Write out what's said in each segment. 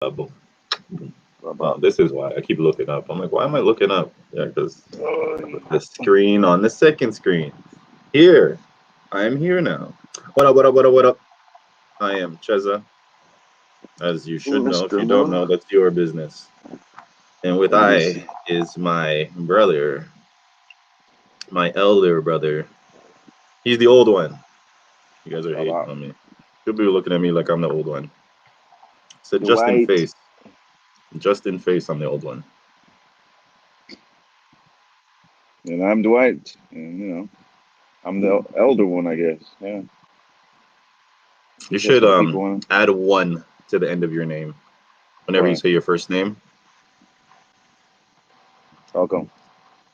Boom. Oh, About this is why I keep looking up. I'm like, why am I looking up? Yeah, because oh, the screen on the second screen. Here, I am here now. What up? What up? What up? What up? I am Cheza, as you should know. If Mr. you don't Love. know, that's your business. And with And this I is my brother, my elder brother. He's the old one. You guys are hating about on me. People be looking at me like I'm the old one. So just in Dwight. face, just in face, I'm the old one. And I'm Dwight. And I'm the elder one, I guess. Yeah. You Just should for the people on. add one to the end of your name whenever you Why? say your first name. How come?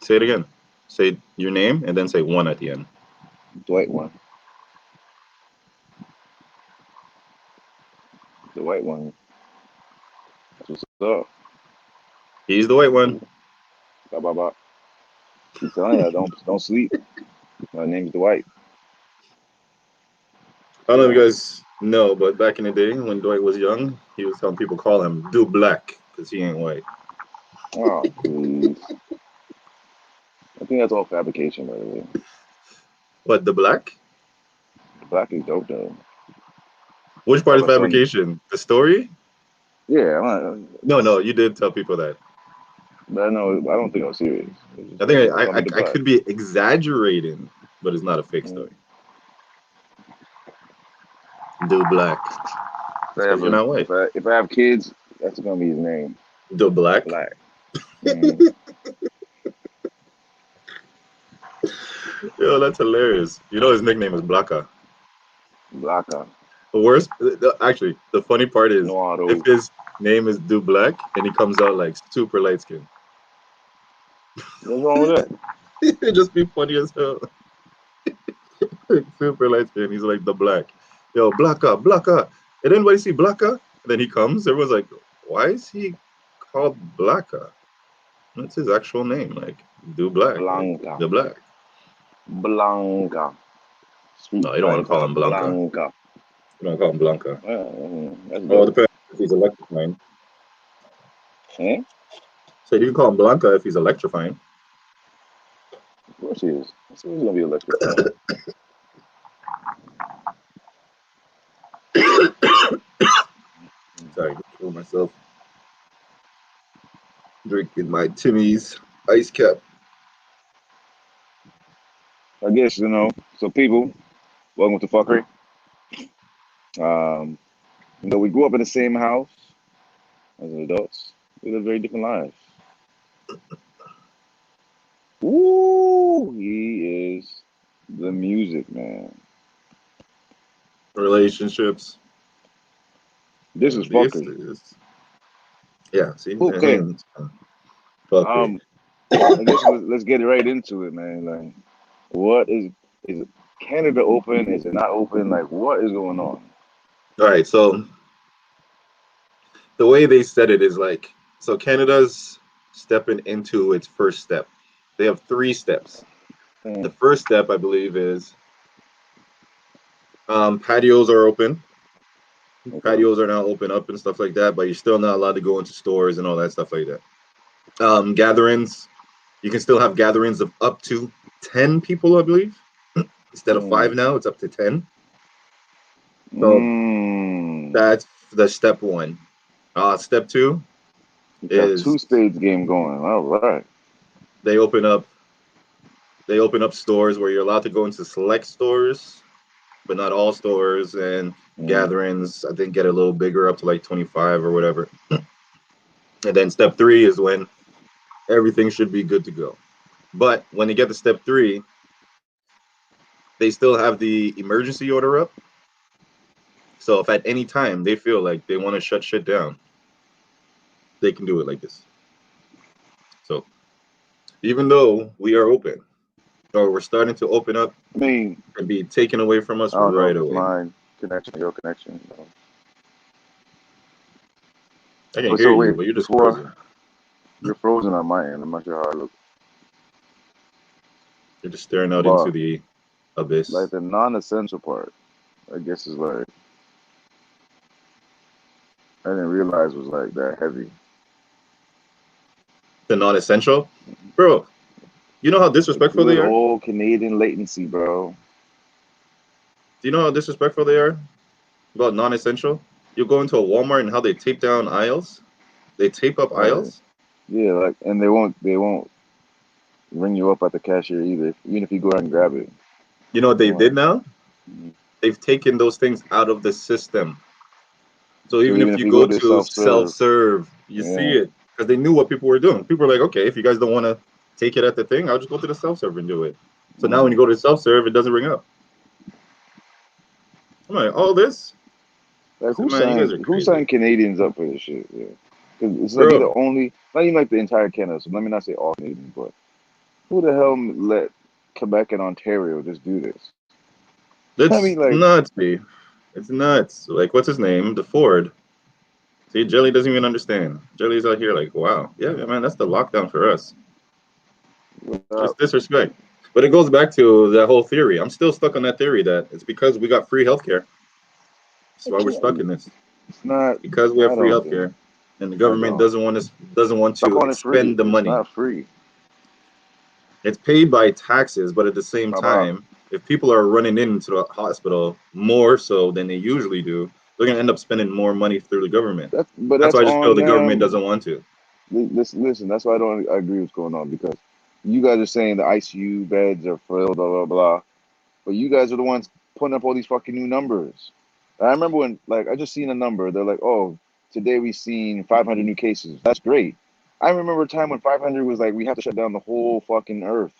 Say it again. Say your name and then say one at the end. Dwight one. The white one. That's what's up. He's the white one. Blah blah blah. Keep telling you, don't sleep. My name's Dwight. I don't know if you Yeah. guys know, but back in the day when Dwight was young, he was telling people call him "Do Black" because he ain't white. Oh please. I think that's all fabrication, by the way. What, the black? The black is dope though. Which I part have is a friend. fabrication? The story? Yeah, No, no, you did tell people that. but I know I don't think I'm serious. It's just I like think call me the I black. could be exaggerating, but it's not a fake Mm. story. Do Black. If I It's because have you're a not white. if I have kids, that's gonna be his name. Do Black. Black. Mm. Yo, that's hilarious. You know his nickname is Blacka. Blacka. The worst, actually, the funny part is if Noiro. his name is Do Black and he comes out like super light skin, What's wrong with that? it'd just be funny as hell. Like, super light skin. He's like the Black. Yo, Blacka, Blacka. And then when you see Blacka, and then he comes, everyone's like, why is he called Blacka? That's his actual name, like Do Black, like Blanca. the Black. Blanca. Sweet No, you don't want to call Blanca. him Blanca. Blanca. You don't call him Blanca. That's Oh, it dope. depends if he's electrifying. Eh? So you can call him Blanca if he's electrifying. Of course he is. So he's gonna be electrifying. Sorry, just kill myself. Drinking my Timmy's ice cap. I guess So people, welcome to FQRY. Um, we grew up in the same house as adults. We live very different lives. Ooh, he is the music man. Relationships. This is This FQRY. is yeah. See, Okay. fuck it. Um, I guess let's get right into it, man. Like, what is Canada open? Is it not open? Like, what is going on? All right. So the way they said it is like so Canada's stepping into its first step. They have three steps. The Mm, first step, I believe, is patios are open. okay. Patios are now open up and stuff like that, but you're still not allowed to go into stores and all that stuff like that. Gatherings, you can still have gatherings of up to 10 people, I believe. Instead of Mm, five now, it's up to 10. So mm. that's the step one. Step two You got is two spades game going. All right. they open up they open up stores where you're allowed to go into select stores, but not all stores, and Mm, gatherings I think get a little bigger up to like 25 or whatever. And then step three is when everything should be good to go. But when they get to step three, they still have the emergency order up. So if at any time they feel like they want to shut shit down, they can do it like this. So even though we are open, or we're starting to open up I mean, and be taken away from us I don't know right if it's away. my connection or your connection. I can But hear so you, wait, but you're just before frozen. you're frozen on my end, I'm not sure how I look. You're just staring out into But the like abyss. the non-essential part, I guess is like I didn't realize it was like that heavy. The non-essential, bro. You know how Like disrespectful they good are. Do old Canadian latency, bro. you know how disrespectful they are about non-essential? You go into a Walmart and how they tape down aisles. They tape up Right. aisles. Yeah, like, and they won't ring you up at the cashier either, even if you go out and grab it. You know what They they did won't. now? They've taken those things out of the system. So So even even if if you you go go to to self-serve, self-serve, you see yeah. it because they knew what people were doing. People were like, okay, if you guys don't want to take it at the thing, I'll just go to the self-serve and do it. So now when you Mm. go to self-serve, it doesn't ring up. I'm like, all this? I Like said, man, you guys are who crazy, signed Canadians up for this shit? Yeah, because it's like you're bro. the only, not even like the entire Canada. So let me not say all Canadians, but who the hell let Quebec and Ontario just do this? I That's mean, like, nuts, B. It's nuts. Like, what's his name? The Ford. See, Jelly doesn't even understand. Jelly's out here like, wow, yeah, man, that's the lockdown for us. uh, Just disrespect. But it goes back to that whole theory. I'm still stuck on that theory that it's because we got free healthcare. That's I why we're stuck can't. in this. It's not. Because we have I free don't think. healthcare, and the I government don't. doesn't want Stop to calling it free. expend the It's money. not free. It's paid by taxes, but at the same Baba. time, if people are running into the hospital more so than they usually do, they're gonna end up spending more money through the government. But That's that's why I just feel on the government them. doesn't want to. Listen. That's why I don't agree with what's going on because you guys are saying the ICU beds are filled, blah blah blah. But you guys are the ones putting up all these fucking new numbers. I remember when, like, I just seen a number. They're like, oh, today we seen 500 new cases. That's great. I remember a time when 500 was like, we have to shut down the whole fucking earth.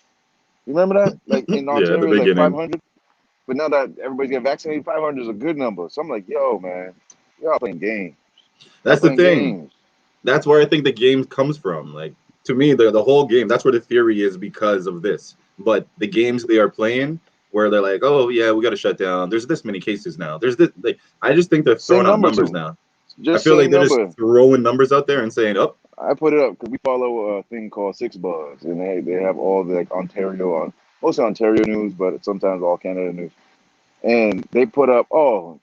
You remember that? Like in Yeah, the Ontario, it was like beginning. 500. But now that everybody's getting vaccinated, 500 is a good number. So I'm like, yo, man, y'all playing games. Y'all That's the playing thing. games. That's where I think the game comes from. Like to me, the whole game. That's where the theory is because of this. But the games they are playing, where they're like, oh yeah, we got to shut down. There's this many cases now. There's this. Like I just think they're throwing Same out number numbers too. now. I Just feel like same they're just number. throwing numbers out there and saying, oh, I put it up because we follow a thing called Six Buzz, and they have all the like Ontario on mostly Ontario news, but sometimes all Canada news. And they put up, oh,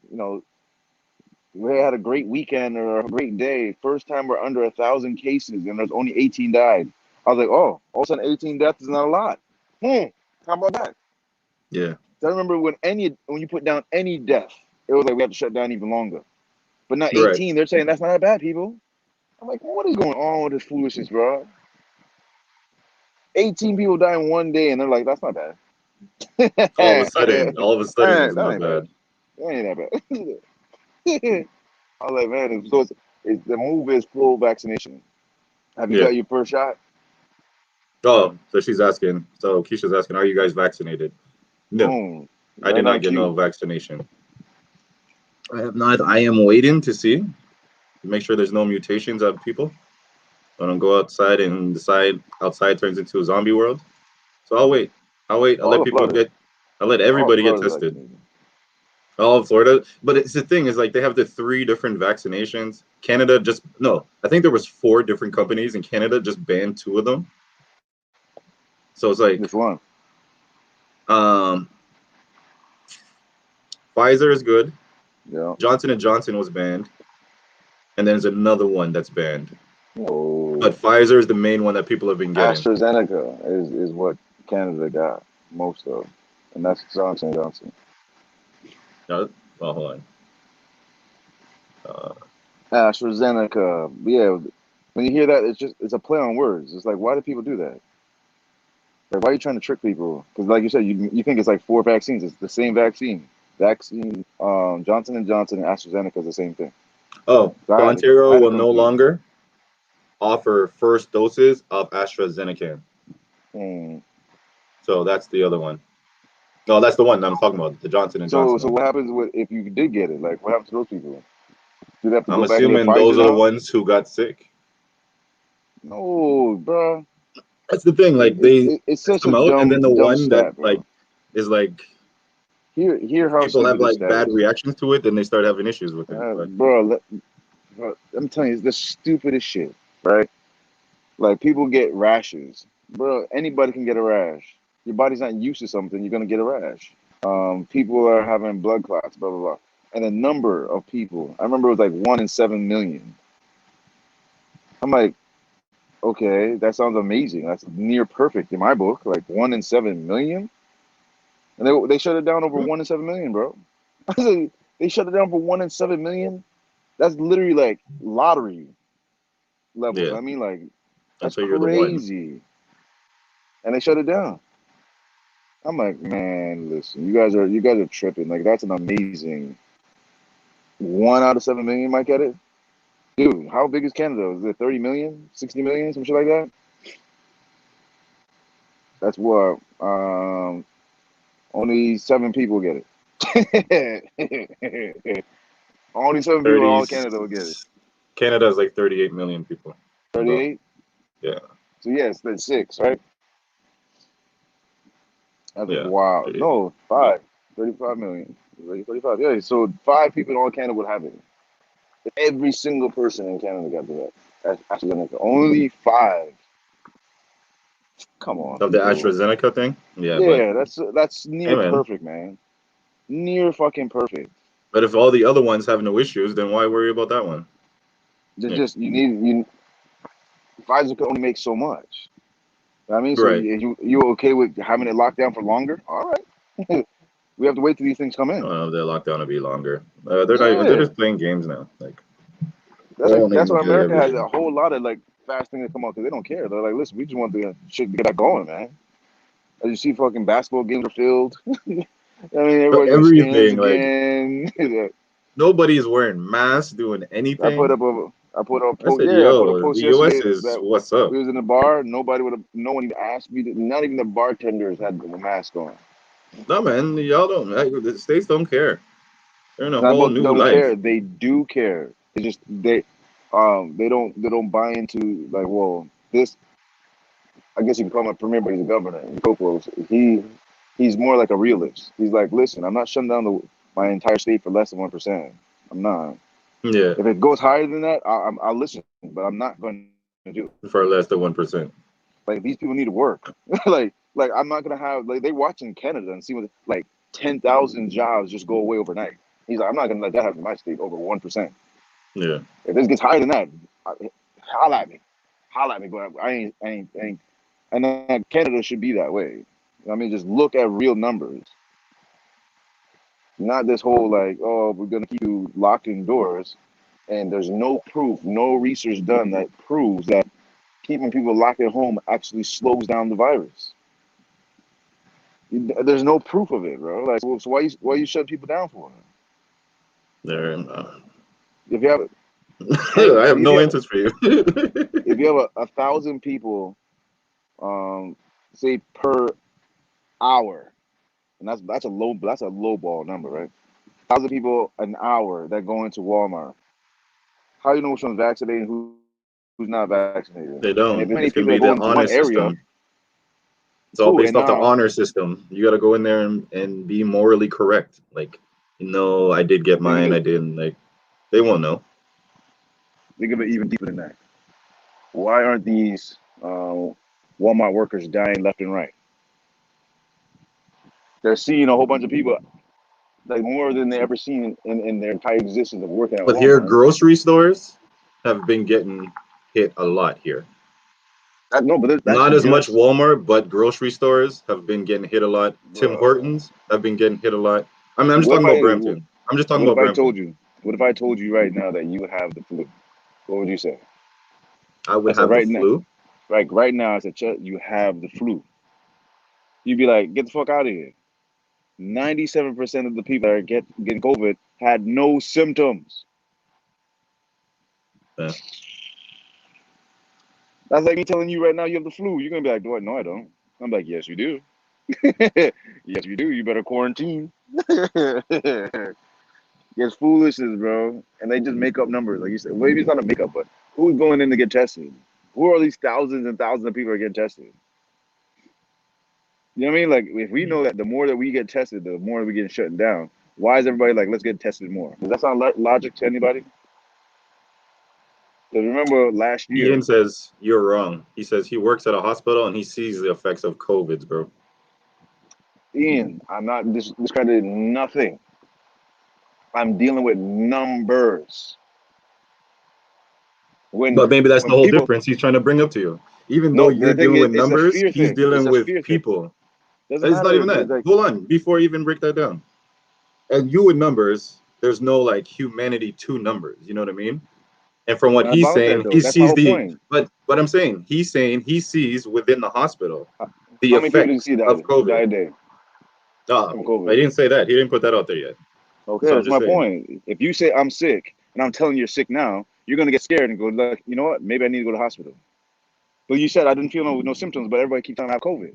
we had a great weekend or a great day. First time we're under 1,000 cases, and there's only 18 died. I was like, oh, all of a sudden 18 deaths is not a lot. How about that? yeah, So I remember when you put down any death, it was like we have to shut down even longer. But now right. 18, they're saying that's not bad, people. I'm like, what is going on with this foolishness, bro? 18 people die in one day, and they're like, that's not bad. All of a sudden, it's That not ain't bad. bad. That ain't that bad. I was like, man, the move is full vaccination. Have you Yeah. got your first shot? Oh, so she's asking. So Keisha's asking, are you guys vaccinated? No, Boom. I did Right not on get no cue. vaccination. I have not. I am waiting to see, to make sure there's no mutations of people. I don't go outside and decide outside turns into a zombie world. So I'll wait. I'll wait. I'll All let of people Florida. get. I'll let All of everybody get Florida's tested. vaccinated. All of Florida, but it's the thing is like they have the three different vaccinations. Canada just no. I think there was four different companies in Canada just banned two of them. So it's like Which one? um, Pfizer is good. Yeah. Johnson & Johnson was banned, and there's another one that's banned. But Oh, Pfizer is the main one that people have been getting. AstraZeneca is what Canada got most of, and that's Johnson Johnson. Well, hold on. Uh, AstraZeneca. Yeah. When you hear that, it's a play on words. It's like, why do people do that? Like, why are you trying to trick people? Because, like you said, you think it's like four vaccines. It's the same vaccine. Johnson and AstraZeneca is the same thing. oh, So so I Ontario had it will no confused. longer offer first doses of AstraZeneca. Hmm. So that's the other one. No, that's the one I'm talking about, the Johnson & So Johnson one. what happens if you did get it? Like, what happens to those people? Do they have to I'm go back and get assuming Pfizer those are the now? ones who got sick. No, bro. That's the thing. Like they It's test such a them out, and then the dumb one that stat, like bro. is like Hear how people have stupid this like stat bad is, reactions to it, then they start having issues with it. But bro. I'm telling you, it's the stupidest shit, right? Like people get rashes, bro. Anybody can get a rash. Your body's not used to something, you're gonna get a rash. People are having blood clots, blah blah blah. and the number of people. I remember it was like 1 in 7 million. I'm like, okay, that sounds amazing. That's near perfect in my book. Like 1 in 7 million, and they shut it down over 1 in 7 million, bro. I said they shut it down for 1 in 7 million. That's literally like lottery levels. Yeah, I mean, like I that's figure the one. crazy, and they shut it down. I'm like, man, listen, you guys are tripping. Like that's an amazing 1 out of 7 million might get it. Dude, how big is Canada? Is it 30 million, 60 million, some shit like that? That's what only 7 people get it. Only 7 people in 30. all Canada will get it. Canada is like 38 million people. About 38? yeah, So yes, that's six, right? That's yeah. wow. 38. No, five. 35 million. 35. Yeah, so 5 people in all Canada would have it. Every single person in Canada got that. That's AstraZeneca. Only five. Come on, Of the people. AstraZeneca thing. Yeah, but Yeah, that's hey, near man. perfect, man. Near fucking perfect. But if all the other ones have no issues, then why worry about that one? Just, Yeah. just you Pfizer can only make so much. You know what I mean, so Right. you okay with having it locked down for longer? All right. We have to wait till these things come I in. don't know if their lockdown will be longer. They're not even. They're Yeah, just playing games now. Like that's they like don't that's even why get America has everything. a whole lot of like fast things that come out because they don't care. They're like, listen, we just want the shit to get that going, man. As you see, fucking basketball games are filled. I mean, So everybody doing stands everything. Like again. nobody's wearing masks, doing I put anything. up a I put up a I post. said, Yeah, I put a "Yo, post the U.S. yesterday is that what's up." we was in a bar. No one even asked me. Not even the bartenders had the mask on. No, man, y'all don't. Like, the states don't care. They're in a Not whole about new don't life. care. They do care. It's just they don't buy into like, well, this, I guess you can call him a premier, but he's a governor. He's more like a realist. He's like, listen, I'm not shutting down my entire state for less than 1%. I'm not. Yeah, If it goes higher than that, I'll listen, but I'm not going to do it. for less than 1%. Like these people need to work. like I'm not gonna have like they watching Canada and see what like 10,000 jobs just go away overnight. He's like, I'm not gonna let that happen in my state over 1%. Yeah, If this gets higher than that, holla at me. Holla at me. But I ain't. And Canada should be that way. I mean, just look at real numbers, not this whole like, oh, we're gonna keep you locked indoors, and there's no proof, no research done that proves that keeping people locked at home actually slows down the virus. There's no proof of it, bro. Like, so why you shut people down for? there. If you have I have if no you have answers for you. if you have 1,000 people, um, say per hour, and that's a low ball number, right? 1,000 people an hour that go into Walmart. How you know which one's vaccinated and who's not vaccinated? They And if don't. many It's gonna people be that go the into honor one area, system. It's all cool. based And off the now honor system. You got to go in there and be morally correct. Like, no, I did get think of mine. I it, didn't. Like, they won't know. think of it even deeper than that. Why aren't these Walmart workers dying left and right? They're seeing a whole bunch of people, like more than they ever seen in their entire existence of working at But here, Walmart. grocery stores have been getting hit a lot here. No, but that's Not as much just, Walmart, but grocery stores have been getting hit a lot. Tim bro. Hortons have been getting hit a lot. I mean, I'm just What if talking about I Brampton. I'm just talking what if about I Brampton. told you? What if I told you right now that you have the flu? What would you say? I I would said have the right now, flu. like right now. I said, Chet, you have the flu. You'd be like, get the fuck out of here. 97% of the people that are getting COVID had no symptoms. Yeah. That's like me telling you right now you have the flu. You're gonna be like, no, I don't. I'm like, yes, you do. Yes, you do. You better quarantine. It's foolishness, bro. And they just make up numbers, like you said. Maybe it's not a makeup, but who's going in to get tested? Who are these thousands and thousands of people that are getting tested? You know what I mean? Like, if we know that the more that we get tested, the more we get shut down. Why is everybody like, let's get tested more? Does that sound logic to anybody? Because remember last Ian year, says you're wrong. He says he works at a hospital and he sees the effects of COVID, bro. Ian, I'm not discrediting nothing. I'm dealing with numbers. But maybe that's the When whole people difference he's trying to bring up to you. Even though no, the you're thing dealing is, with it's a numbers, fear he's thing. It's dealing a with fear thing. people. Doesn't It's not matter. even that. It's like Hold on, before you even break that down. And you with numbers, there's no like humanity to numbers. You know what I mean? And from it's what not he's about that saying, though. he That's my sees whole the point. but I'm saying he sees within the hospital the How many people did you effects see of die COVID. a day from I COVID? didn't say that. He didn't put that out there yet. Okay, So I'm that's just my saying. point. If you say I'm sick and I'm telling you you're sick now, you're gonna get scared and go, look, you know what? Maybe I need to go to the hospital. But you said I didn't feel no symptoms, but everybody keeps telling me I have COVID.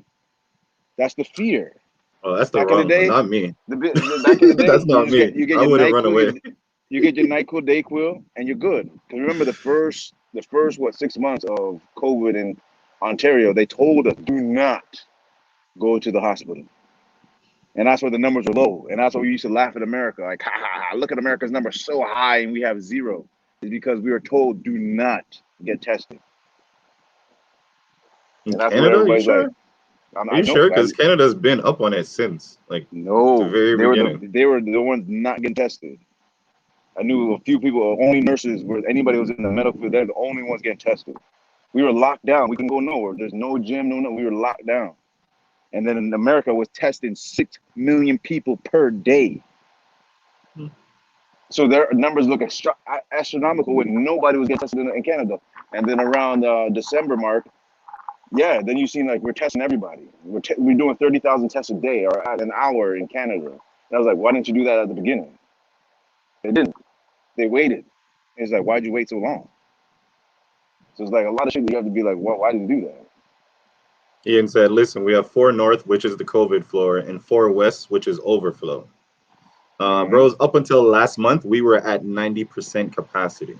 That's the fear. Oh, that's the Back in the wrong one, day, not me. back in the day, That's not me. you get I your wouldn't run Nyquil, away. you get your Nyquil, Dayquil, and you're good. Because remember the first what 6 months of COVID in Ontario, they told us do not go to the hospital, and that's why the numbers were low, and that's why we used to laugh at America, like ha ha ha, look at America's numbers so high and we have zero. It's because we were told do not get tested, In and that's what Canada, are you everybody's like. sure? Are I you know, sure? Because Canada's been up on it since like the no, very beginning. they were the ones not getting tested. I knew a few people, only nurses, where anybody who was in the medical field, they're the only ones getting tested. We were locked down. We couldn't go nowhere. There's no gym, no. We were locked down. And then in America was testing 6 million people per day. Hmm. So their numbers look astronomical when nobody was getting tested in Canada. And then around December mark, yeah, then you seen like we're testing everybody. We're doing 30,000 tests a day or at an hour in Canada. And I was like, why didn't you do that at the beginning? They didn't. They waited. It's like, why'd you wait so long? So it's like a lot of shit that you have to be like, well, why did you do that? Ian said, "Listen, we have 4 north, which is the COVID floor, and 4 west, which is overflow. Mm-hmm. Bros, up until last month, we were at 90% capacity."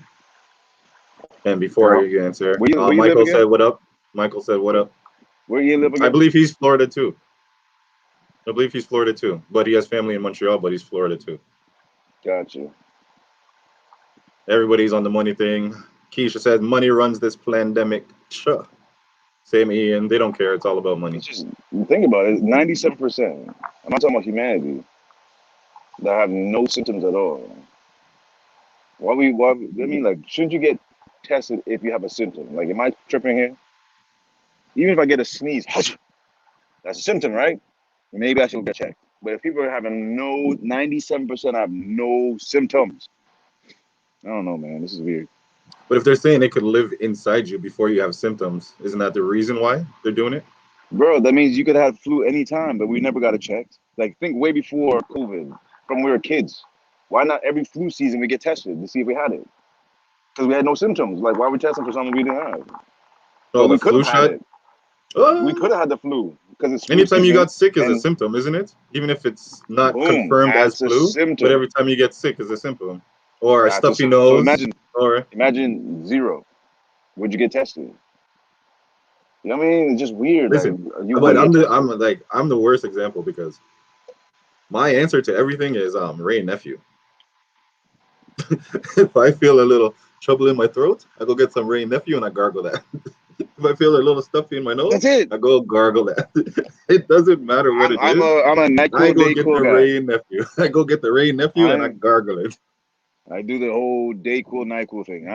And before Well, you answer, where you live Michael said, again? "What up?" Michael said, "What up?" Where you live I again? believe he's Florida too. I believe he's Florida too, but he has family in Montreal, but he's Florida too. Gotcha. Everybody's on the money thing. Keisha says, "Money runs this pandemic." Sure. Same Ian. They don't care. It's all about money. It's just think about it. 97%. I'm not talking about humanity that have no symptoms at all. Why? I mean, like, shouldn't you get tested if you have a symptom? Like, am I tripping here? Even if I get a sneeze, that's a symptom, right? Maybe I should get checked. But if people are having 97% have no symptoms, I don't know, man. This is weird. But if they're saying it could live inside you before you have symptoms, isn't that the reason why they're doing it? Bro, that means you could have flu anytime, but we never got it checked. Like, think way before COVID, from when we were kids. Why not every flu season we get tested to see if we had it? Because we had no symptoms. Like, why are we testing for something we didn't have? Oh, But the we could flu have had shot. it. We Oh, could have had the flu because it's flu anytime you season. got sick is a And symptom, isn't it? Even if it's not boom, confirmed as that's a flu, but symptom. every time you get sick is a symptom. Or a That's a stuffy symptom. So nose, or imagine zero. Would you get tested? You know what I mean? It's just weird. Like, listen, you but wouldn't get I'm tested. like I'm the worst example because my answer to everything is Ray nephew. If I feel a little trouble in my throat, I go get some Ray nephew and I gargle that. If I feel a little stuffy in my That's nose, it. I go gargle that. It doesn't matter what it is. I'm a I Nyquil go get Dayquil the guy. Ray nephew. I go get the Ray nephew and I I'm gargle it. I do the whole Dayquil Nyquil thing.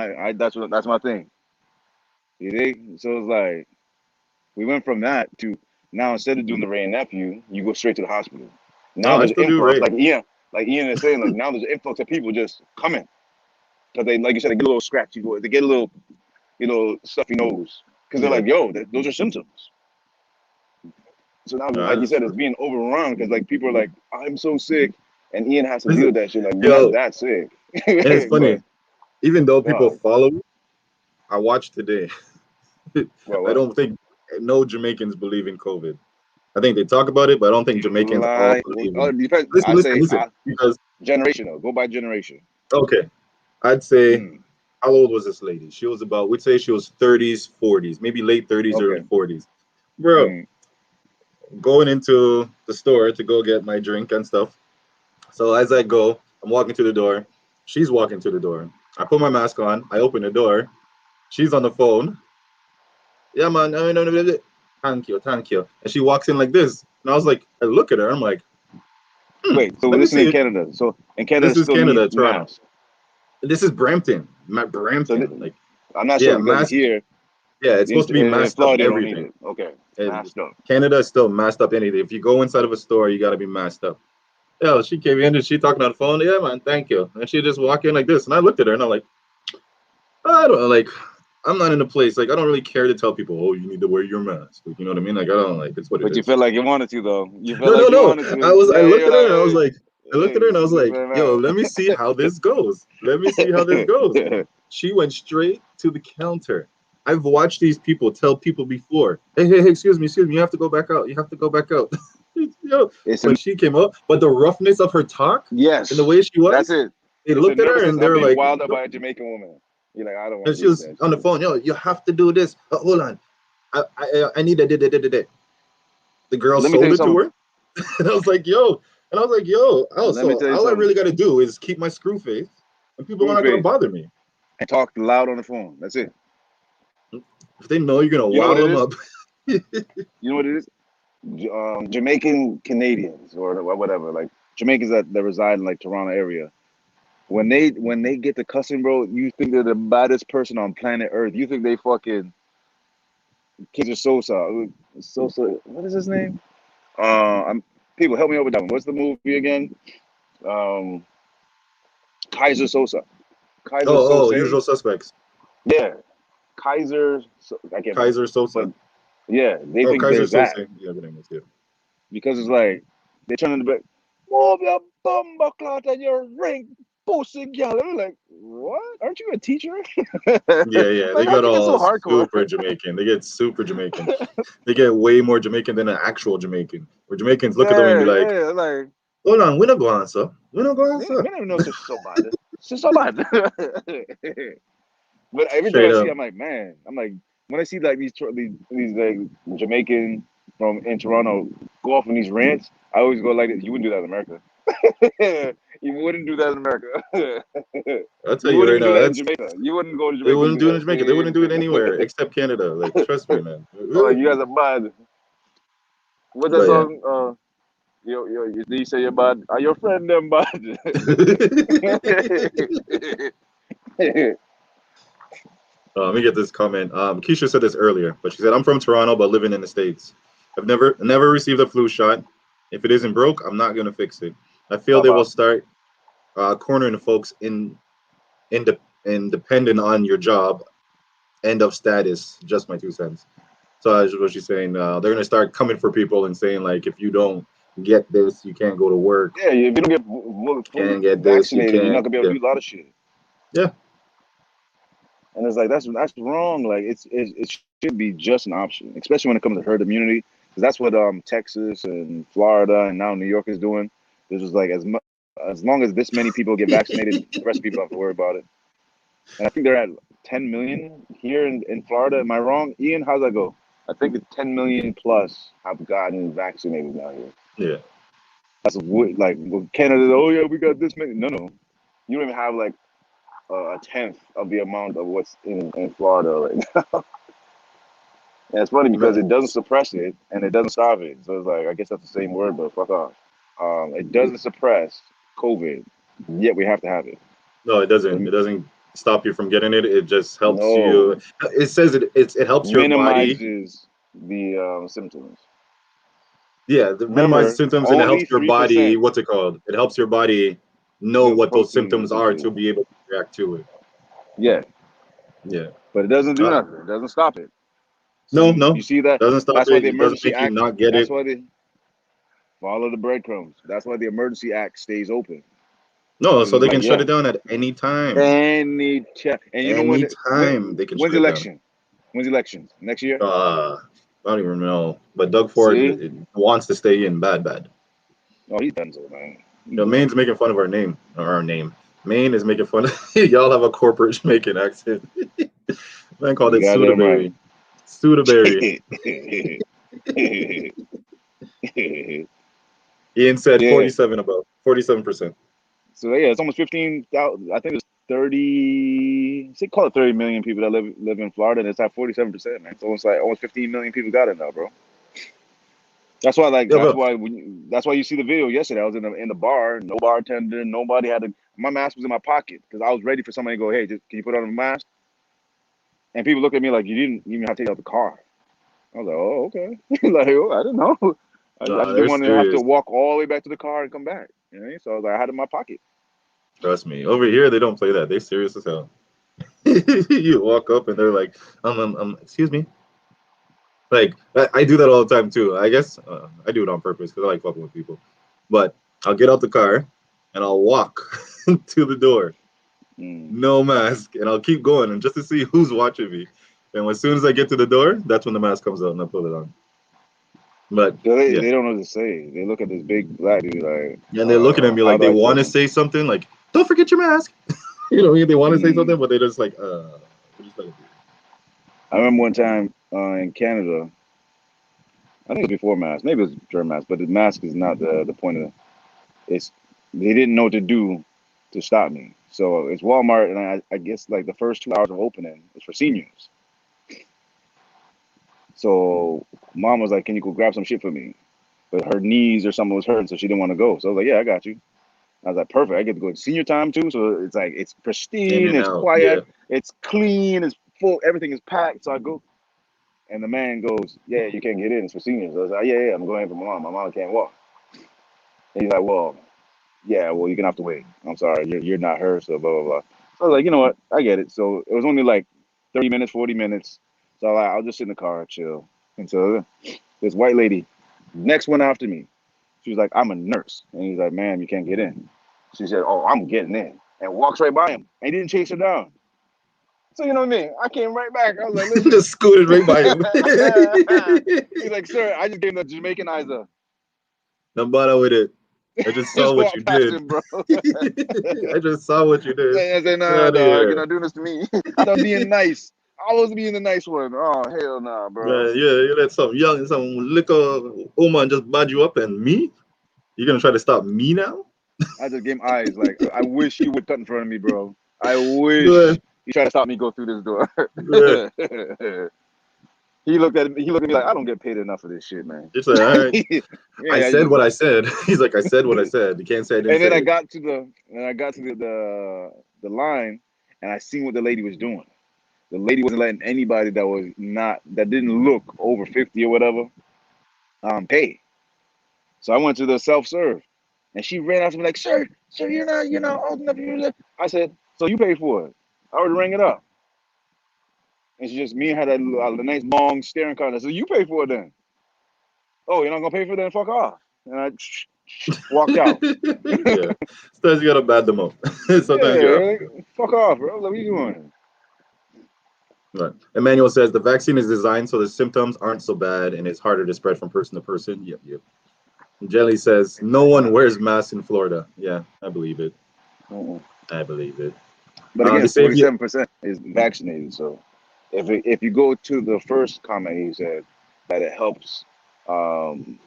That's my thing. You dig? So it's like we went from that to now instead of doing the Ray and nephew, you go straight to the hospital. No, Now I there's still do influx, Ray. like Ian is saying, like now there's an influx of people just coming because they, like you said, they get a little scratchy, they get a little, stuffy nose because they're Yeah, like, yo, those are symptoms. So now, no, like you that's said, it's true. being overrun because like people are like, I'm so sick, and Ian has to deal Listen, with that shit. Like we're not yo, that sick, and it's funny. but Even though people dog, follow me, I watched today. I what? don't think no Jamaicans believe in COVID. I think they talk about it, but I don't think You Jamaicans all lie. Well, believe in it it. depends. Listen, I listen, say listen. Because generational. Go by generation. okay, I'd say Mm, how old was this lady? She was about, we'd say she was 30s, 40s, maybe late 30s, early okay. 40s. Bro, Mm, going into the store to go get my drink and stuff. So as I go, I'm walking to the door. She's walking to the door. I put my mask on. I open the door. She's on the phone. Yeah, man. No, no, no, no. Thank you, thank you. And she walks in like this. And I was like, I look at her. I'm like, Wait, so Let me this is in see. Canada. So in Canada, This is still Canada, need Toronto. masks. This is Brampton, So Brampton. Like, I'm not sure yeah, because mask. here Yeah, it's supposed to be in masked up Florida, they don't need everything. it. Okay, And masked up. Canada is still masked up anything. If you go inside of a store, you got to be masked up. Yeah, she came in and she talking on the phone. Yeah, man, thank you. And she just walked in like this, and I looked at her and I'm like, I don't like. I'm not in a place like I don't really care to tell people, oh, you need to wear your mask. Like, you know what I mean? Like I don't like it's what it But you is. feel like you wanted to, though. You feel No, no, like you no. wanted I to. was I Yeah, looked you're at her like, and I was hey, like, I looked at her hey, and I was this like, man yo, out. let me see how this goes. Let me see how this goes. She went straight to the counter. I've watched these people tell people before, hey, excuse me, you have to go back out. You have to go back out. Yo, It's a when she came up, but the roughness of her talk and the yes. way she That's was, it. they It's the looked at her nervousness and they of were being like, wild up nope. by a Jamaican woman. You're like, I don't want And to she deal with was that on the shit. phone, yo, you have to do this. Hold on. I need a da. The girl Let me tell sold you it to something. her. And I was like, yo. And I was like, yo, oh, Let me so tell you all I something. really got to do is keep my screw face and people are Screw not going to face bother me. and talk loud on the phone. That's it. If they know you're going to You know wow what it them is? up. You know what it is? Jamaican Canadians or whatever, like Jamaicans that reside in like Toronto area. When they get to cussing, bro, you think they're the baddest person on planet Earth. You think they fucking Kaiser Sosa. What is his name? I'm people help me out with that one. What's the movie again? Um, Kaiser Sosa. Kaiser Sosa. Usual suspects. Yeah, Kaiser. I can't remember. Kaiser But Sosa. yeah, they Oh, think Kaiser there's that Sosa. Yeah, good name is, yeah. because it's like they turn in the back. Move your bumper clot and your ring pussy girl. I'm like, what? Aren't you a teacher? Yeah. They Like, how'd got you get so all hardcore? super Jamaican. They get super Jamaican. They get way more Jamaican than an actual Jamaican. Where Jamaicans look at them and be like, Yeah. Like, hold on, we're not going, sir. We're not going, we sir. don't even know she's so bad. She's so bad. But every time I Straight see, up. I'm like, man. I'm like, when I see like these like Jamaican from in Toronto go off on these rants, I always go like this. You wouldn't do that in America. You wouldn't do that in America. I'll tell You you wouldn't right even do now, that in that's Jamaica. You wouldn't go to they Jamaica and wouldn't do do it in that Jamaica. They same wouldn't do it thing. anywhere except Canada. Like, trust me, man. Oh, you guys are bad. What's that But yeah. song? Did you say you're bad? Are your friend them bad? Let me get this comment. Keisha said this earlier, but she said, I'm from Toronto, but living in the States. I've never received a flu shot. If it isn't broke, I'm not going to fix it. I feel they will Baba. start cornering the folks in dependent on your job. End of status. Just my 2 cents. So that's what she's saying. They're going to start coming for people and saying, like, if you don't get this, you can't go to work. Yeah, if you don't get fully Can't get this, you vaccinated, you're not can't. gonna be able Yeah. to do a lot of shit. Yeah. And it's like that's wrong. Like it should be just an option, especially when it comes to herd immunity, because that's what Texas and Florida and now New York is doing. This is like as long as this many people get vaccinated, the rest of people don't have to worry about it. And I think they're at 10 million here in Florida. Am I wrong, Ian? How's that go? I think it's 10 million plus have gotten vaccinated now here. Yeah. That's like Canada. Oh yeah, we got this many. No, you don't even have like a tenth of the amount of what's in Florida right now. And it's funny because it doesn't suppress it and it doesn't stop it. So it's like I guess that's the same word, but fuck off. It doesn't suppress COVID, yet we have to have it. No, it doesn't. It doesn't stop you from getting it. It just helps No, you. It says it helps your body. minimizes the symptoms. Yeah, the minimize Remember, symptoms and it helps only your body. 3%. What's it called? It helps your body know The what those protein symptoms are deficiency. to be able to react to it. Yeah, Yeah. but it doesn't do Uh, nothing. It doesn't stop it. So no, you see that? doesn't stop That's why it. the It doesn't Emergency make you Act. not get That's it. why they follow the breadcrumbs. That's why the Emergency Act stays open. No, so Because it's they like, can shut yeah, it down at any time. any check. And you know Anytime they can when's shut it down. election? When's elections? Next year? I don't even know. But Doug Ford See? wants to stay in bad. Oh, he's done so, man. You know, Maine's making fun of our name. Or our name. Maine is making fun of y'all have a corporate Jamaican accent. Man called You it got them right. Sudaberry. Sudaberry. Ian said Yeah. 47 above. 47%. So yeah, it's almost 15,000. I think it's 30. Say call it 30 million people that live in Florida, and it's at 47%, man. So it's like almost 15 million people got it now, bro. That's why, like, Yo, bro. that's why you see the video yesterday. I was in the bar, no bartender, nobody had my mask was in my pocket because I was ready for somebody to go, hey, can you put on a mask? And people look at me like you didn't even have to take out the car. I was like, oh, okay. Like, oh, I didn't know. I Nah, just they're didn't want to have to serious. walk all the way back to the car and come back. You know? So I was like, I had it in my pocket. Trust me. Over here, they don't play that. They serious as hell. You walk up and they're like, excuse me. Like I do that all the time too. I guess I do it on purpose because I like fucking with people. But I'll get out the car and I'll walk to the door, no mask, and I'll keep going and just to see who's watching me. And as soon as I get to the door, that's when the mask comes out and I put it on. But So yeah, they don't know what to say. They look at this big black dude like, and they're looking at me how like do they I tell want to them? say something, like "Don't forget your mask." You know, they want to say something, Mm. but they're just like, what are you gonna do? I remember one time in Canada, I think it was before mask, maybe it was during mask, but the mask is not the point of it's. They didn't know what to do to stop me. So it's Walmart, and I guess like the first 2 hours of opening is for seniors. So mom was like, "Can you go grab some shit for me?" But her knees or something was hurting, so she didn't want to go. So I was like, "Yeah, I got you." I was like, "Perfect. I get to go to senior time too." So it's like it's In pristine, and it's out, yeah. quiet, it's clean, it's full, everything is packed. So I go, and the man goes, "Yeah, you can't get in. It's for seniors." I was like, "Yeah, I'm going for my mom. My mom can't walk." And he's like, "Well, yeah, well, you're gonna have to wait. I'm sorry, you're not her." So blah blah blah. So I was like, you know what? I get it. So it was only like 30 minutes, 40 minutes. So I'll just sit in the car, chill. And so this white lady, next one after me, she was like, "I'm a nurse," and he's like, "Ma'am, you can't get in." She said, "Oh, I'm getting in," and walks right by him and didn't chase her down. So you know what I mean? I came right back. I was like, "Listen." Just scooted right by him. He's like, "Sir, I just gave him the Jamaican eyes up." No bother with it. I just saw Just what you walk past did. him, bro. I just saw what you did. I said, Get "Nah, out of dog, you're here. not doing this to me." I thought being nice. I was being the nice one. Oh hell nah, bro. Man, yeah, you let some little woman just bad you up and me? You're gonna try to stop me now? I just gave him eyes like I wish you would cut in front of me, bro. I Go ahead. wish you tried to stop me go through this door. Go ahead. He looked at me. He looked at me like I don't get paid enough for this shit, man. Just like, all right. I Yeah, said what I said. He's like, I said what I said. You can't say I didn't and then say I it. got to the line, and I seen what the lady was doing. The lady wasn't letting anybody that didn't look over 50 or whatever pay. So I went to the self serve, and she ran after me like, "Sir, you're not old enough." I said, "So you pay for it? I already rang it up." And she just me and had a nice long staring contest. So you pay for it then? Oh, you're not gonna pay for it then? Fuck off. And I walked out. Yeah. Sometimes you gotta bad them up. Sometimes you have Yeah, to. fuck off, bro. Like, what are you doing? Right. Emmanuel says the vaccine is designed so the symptoms aren't so bad and it's harder to spread from person to person. Yep, yep. Jelly says no one wears masks in Florida. Yeah, I believe it. Mm-mm. I believe it. But They again, say if you 47% is vaccinated. So if you go to the first comment he said that it helps um,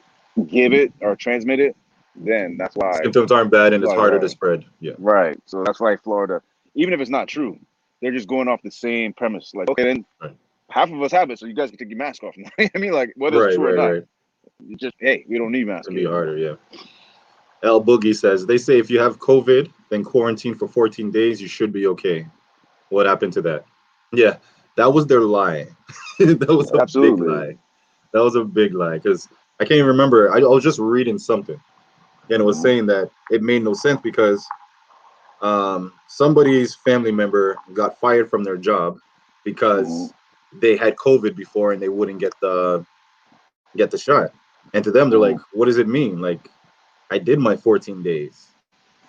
give it or transmit it, then symptoms aren't bad and it's Florida harder to has it. spread. Yeah. Right. So that's why Florida, even if it's not true, they're just going off the same premise. Like, okay, then Right. half of us have it, so you guys can take your mask off. I mean, like, whether it's Right, true or right, not, right. you just, hey, we don't need It's masks gonna be here. harder, yeah. L Boogie says they say if you have COVID, then quarantine for 14 days, you should be okay. What happened to that? Yeah, that was their lie. That was a big Absolutely. lie. That was a big lie because I can't even remember. I was just reading something and it was Mm-hmm. saying that it made no sense because somebody's family member got fired from their job Mm-hmm. because they had COVID before and they wouldn't get the shot. And to them, they're like, Mm-hmm. "What does it mean? Like, I did my 14 days.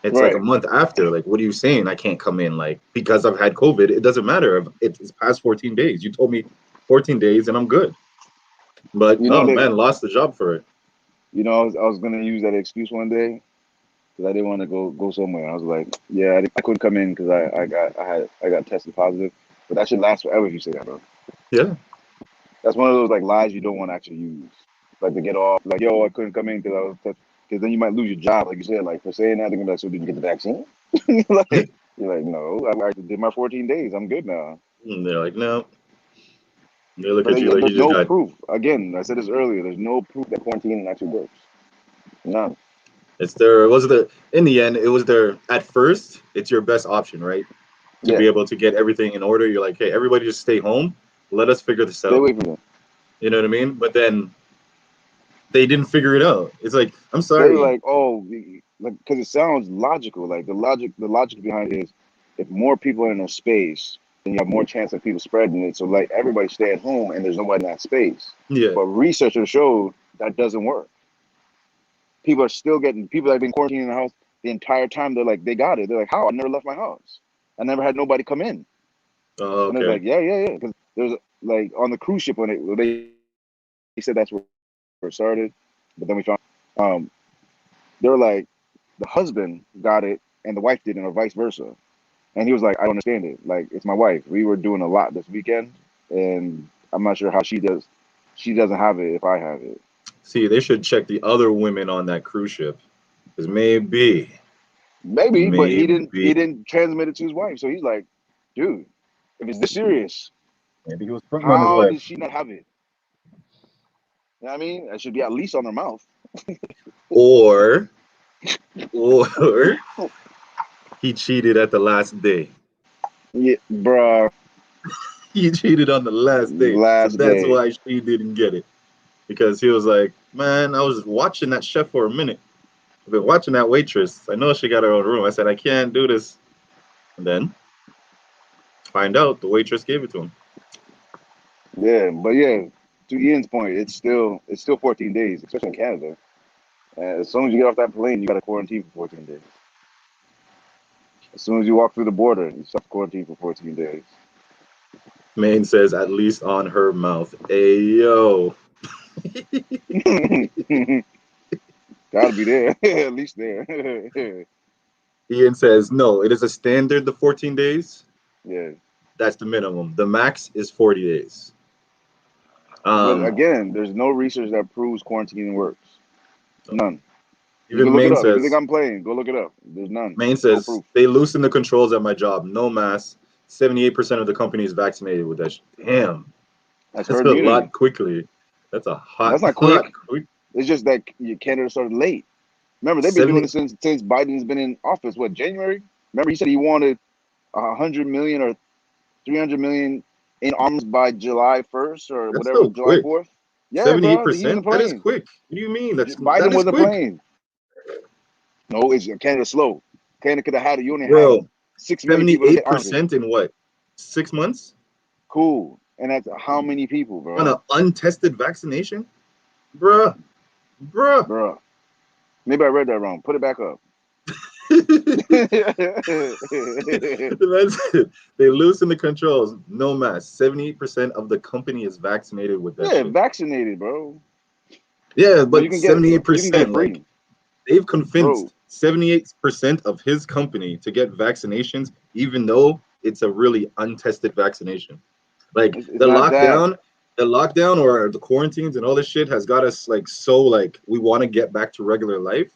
It's like a Right. month after. Like, what are you saying? I can't come in like because I've had COVID. It doesn't matter. It's past 14 days. You told me 14 days and I'm good. But You know, no, they, man, lost the job for it. I was gonna use that excuse one day because I didn't want to go somewhere. I was like, yeah, I couldn't come in because I got tested positive. But that should last forever if you say that, bro. Yeah, That's one of those like lies you don't want to actually use, like to get off. Like, yo, I couldn't come in because I was tested. Because then you might lose your job, like you said. Like for saying that, they're gonna be like, so did you get the vaccine? You're like, no, I did my 14 days. I'm good now. and they're like, no. They look But at you like you there's just no got. proof. Again, I said this earlier. There's no proof that quarantining actually works. None. It's their. Was the in the end? It was their. At first, it's your best option, right? To Yeah. be able to get everything in order. You're like, hey, everybody, just stay home. Let us figure this Stay out. away from them. You know what I mean? But then they didn't figure it out. It's like, I'm They were sorry. like, oh, like because it sounds logical. Like the logic behind it is, if more people are in a space, then you have more chance of people spreading it. So like everybody stay at home and there's nobody in that space. Yeah. But researchers showed that doesn't work. People are still getting people that have been quarantined in the house the entire time. They're like, they got it. They're like, how? I never left my house. I never had nobody come in. Oh, And it's okay. like, yeah. Because there's like on the cruise ship when they said that's where it started, but then we found they were like the husband got it and the wife didn't, or vice versa. And he was like, I don't understand it. Like it's my wife. We were doing a lot this weekend, and I'm not sure how she does. She doesn't have it if I have it. See, they should check the other women on that cruise ship, because Maybe, but he didn't. maybe, He didn't transmit it to his wife. So he's like, dude, if it's this serious, maybe he was putting on his how wife. did she not have it? You know what I mean? It should be at least on her mouth. Or, or he cheated at the last day. Yeah, bruh. He cheated on the last day, so Last that's day. why she didn't get it. Because he was like, man, I was watching that chef for a minute. I've been watching that waitress. I know she got her own room. I said, I can't do this. And then find out the waitress gave it to him. Yeah, but yeah, to Ian's point, it's still 14 days, especially in Canada. And as soon as you get off that plane, you got to quarantine for 14 days. As soon as you walk through the border, you start quarantine for 14 days. Maine says, at least on her mouth. Ayo. Gotta be there, at least there. Ian says, no, it is a standard, the 14 days. Yeah, That's the minimum. The max is 40 days. but Um, again, there's no research that proves quarantining works. None. You can even look it Maine up. If you think says, I'm playing, go look it up. There's none. Maine No says, proof. they loosen the controls at my job. No mask. 78% of the company is vaccinated with that. Damn. That's That's herd a immunity. lot quickly. That's a That's hot not lot quick. quick. It's just that Canada started late. Remember, they've been doing 70. it since Biden's been in office. What, January? Remember, he said he wanted 100 million or 300 million in arms by July 1st or That's whatever, still July quick. 4th. Yeah, bro, he wasn't 78%. That is playing. quick. What do you mean? That Biden is wasn't quick, playing. No, it's Canada's slow. Canada could have had it. You only had bro. 6 million people to get armed. 78% in what? 6 months Cool. And that's how many people, on bro? an untested vaccination, bruh, bruh. Bro, maybe I read that wrong. Put it back up. They loosen the controls. No mask. 78% of the company is vaccinated with that Yeah, shit. vaccinated, bro. Yeah, Bro, you but can get it 78%, like free, they've bro. convinced 78% of his company to get vaccinations, even though it's a really untested vaccination. Like It's not that. the lockdown or the quarantines and all this shit has got us like so like we want to get back to regular life